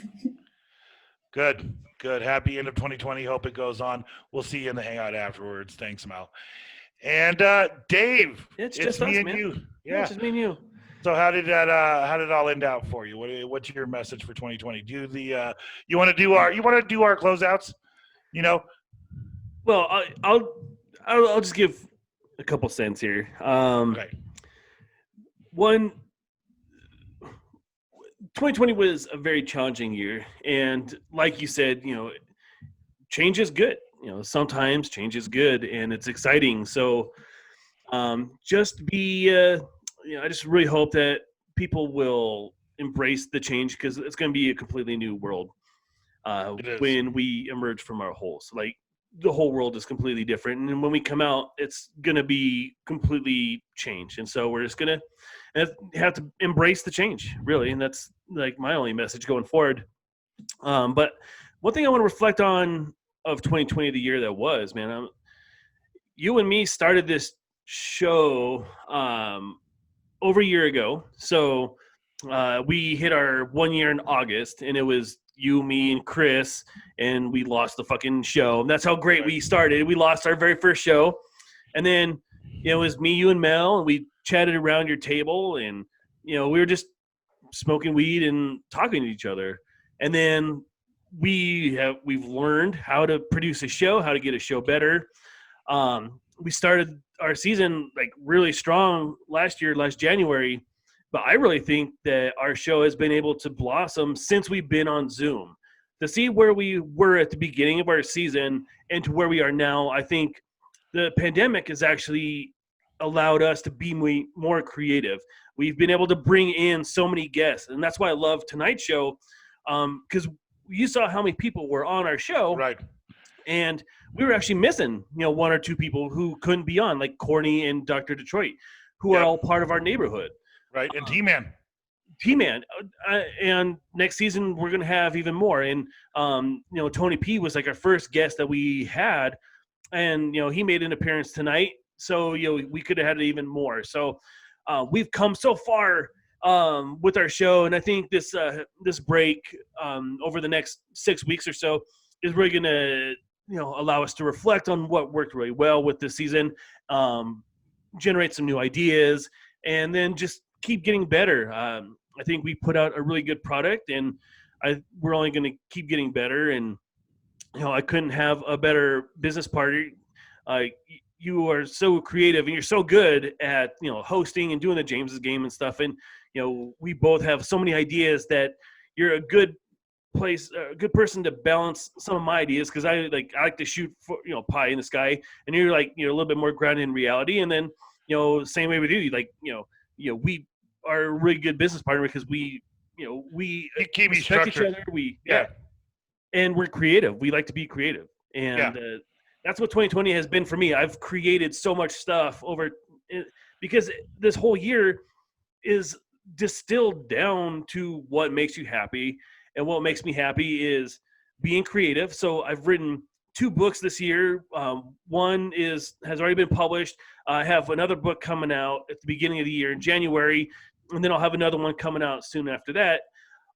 Good. Happy end of 2020. Hope it goes on. We'll see you in the hangout afterwards. Thanks, Mel. And Dave, it's just me us, and man. you. Yeah, it's just me and you. So how did it all end out for you? What's your message for 2020? You want to do our closeouts? Well, I'll just give a couple cents here. Okay. One, 2020 was a very challenging year, and like you said, change is good. Sometimes change is good, and it's exciting. So, just be. I just really hope that people will embrace the change, because it's going to be a completely new world when we emerge from our holes. Like, the whole world is completely different, and when we come out, it's going to be completely changed. And so we're just going to have to embrace the change, really. And that's like my only message going forward. But one thing I want to reflect on of 2020, the year that was, man, you and me started this show over a year ago. So we hit our 1 year in August, and it was you, me, and Chris, and we lost the fucking show. And that's how great we started. We lost our very first show. And then it was me, you, and Mel, and we chatted around your table, and we were just smoking weed and talking to each other. And then we've learned how to produce a show, how to get a show better. We started our season like really strong last January, but I really think that our show has been able to blossom since we've been on Zoom. To see where we were at the beginning of our season and to where we are now, I think the pandemic has actually allowed us to be more creative. We've been able to bring in so many guests, and that's why I love tonight's show, because you saw how many people were on our show, Right. and we were actually missing, one or two people who couldn't be on, like Courtney and Dr. Detroit, who are all part of our neighborhood. Right, and T-Man. T-Man, and next season we're gonna have even more. And Tony P was like our first guest that we had, and he made an appearance tonight. So we could have had even more. So we've come so far with our show, and I think this break over the next 6 weeks or so is really gonna allow us to reflect on what worked really well with this season, generate some new ideas, and then just keep getting better. I think we put out a really good product, and we're only going to keep getting better. And I couldn't have a better business partner. You are so creative, and you're so good at hosting and doing the James's game and stuff. And we both have so many ideas that you're a good person to balance some of my ideas, because I like to shoot for, pie in the sky, and you're a little bit more grounded in reality. And then same way with you, we are a really good business partner, because we keep me respect each structured. other. And we're creative. We like to be creative, and that's what 2020 has been for me. I've created so much stuff because this whole year is distilled down to what makes you happy, and what makes me happy is being creative. So I've written 2 books this year. One has already been published. I have another book coming out at the beginning of the year in January, and then I'll have another one coming out soon after that.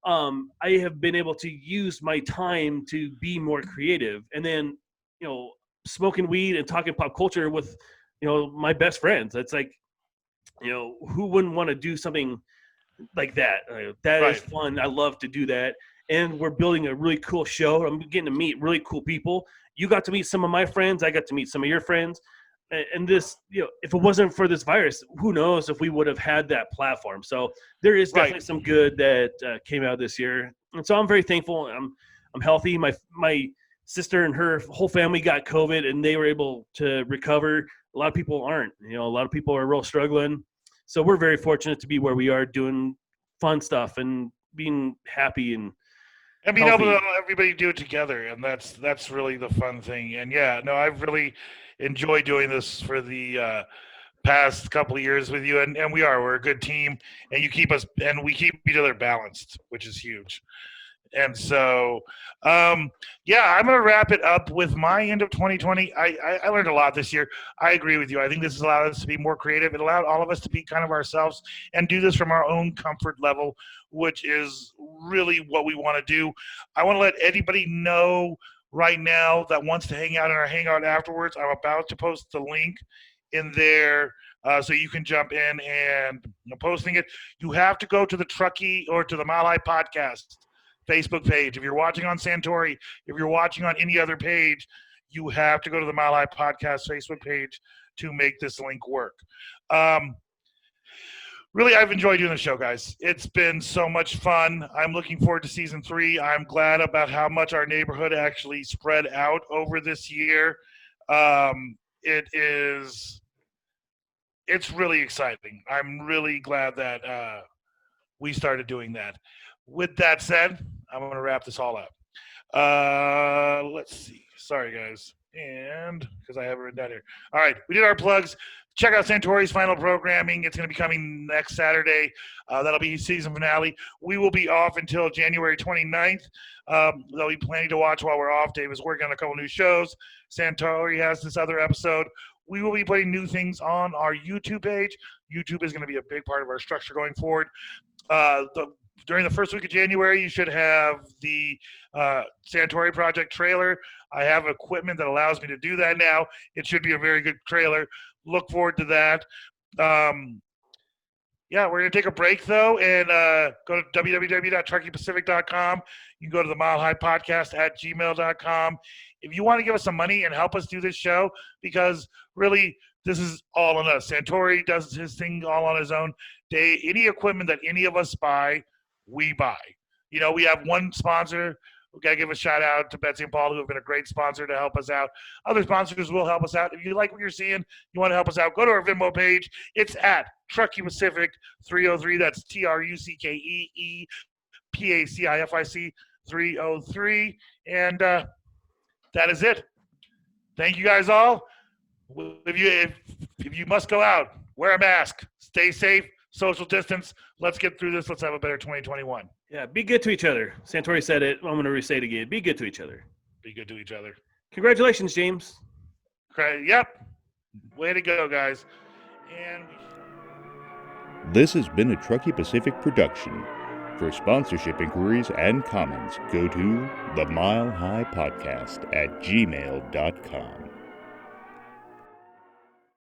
I have been able to use my time to be more creative, and then smoking weed and talking pop culture with my best friends. It's who wouldn't want to do something like that? That is fun. I love to do that. And we're building a really cool show. I'm getting to meet really cool people. You got to meet some of my friends. I got to meet some of your friends. And this, if it wasn't for this virus, who knows if we would have had that platform. So there is definitely some good that came out this year. And so I'm very thankful. I'm healthy. My sister and her whole family got COVID, and they were able to recover. A lot of people aren't. A lot of people are real struggling. So we're very fortunate to be where we are, doing fun stuff and being happy and being able to let everybody do it together, and that's really the fun thing. And I've really enjoyed doing this for the past couple of years with you, and we're a good team, and we keep each other balanced, which is huge. And so, I'm going to wrap it up with my end of 2020. I learned a lot this year. I agree with you. I think this has allowed us to be more creative. It allowed all of us to be kind of ourselves and do this from our own comfort level, which is really what we want to do. I want to let anybody know right now that wants to hang out in our hangout afterwards. I'm about to post the link in there. So you can jump in and posting it. You have to go to the Truckee or to the Mile High PotCast Facebook page. If you're watching on Santori, if you're watching on any other page, you have to go to the Mile High PotCast Facebook page to make this link work. Really, I've enjoyed doing the show, guys. It's been so much fun. I'm looking forward to season 3. I'm glad about how much our neighborhood actually spread out over this year. It's really exciting. I'm really glad that we started doing that. With that said, I'm going to wrap this all up. Let's see. Sorry, guys. And because I have it written down here. All right, we did our plugs. Check out Santori's final programming. It's going to be coming next Saturday. That'll be season finale. We will be off until January 29th. There'll be plenty to watch while we're off. Dave is working on a couple new shows. Santori has this other episode. We will be putting new things on our YouTube page. YouTube is going to be a big part of our structure going forward. During the first week of January, you should have the Santori Project trailer. I have equipment that allows me to do that now. It should be a very good trailer. Look forward to that. We're going to take a break, though, and go to www.truckeepacific.com. You can go to the Mile High Podcast at gmail.com. If you want to give us some money and help us do this show, because really, this is all on us. Santori does his thing all on his own. Any equipment that any of us buy, we buy. We have one sponsor We got to give a shout out to Betsy and Paul, who have been a great sponsor to help us out. Other sponsors will help us out. If you like what you're seeing, you want to help us out, go to our Venmo page. It's at Truckee Pacific 303. That's TruckeePacific 303. And that is it. Thank you guys all. If you must go out, wear a mask, stay safe, social distance. Let's get through this. Let's have a better 2021. Yeah, be good to each other. Santori said it. I'm going to re-say it again. Be good to each other. Be good to each other. Congratulations, James. Yep. Way to go, guys. And This has been a Truckee Pacific production. For sponsorship inquiries and comments, go to the Mile High PotCast at gmail.com.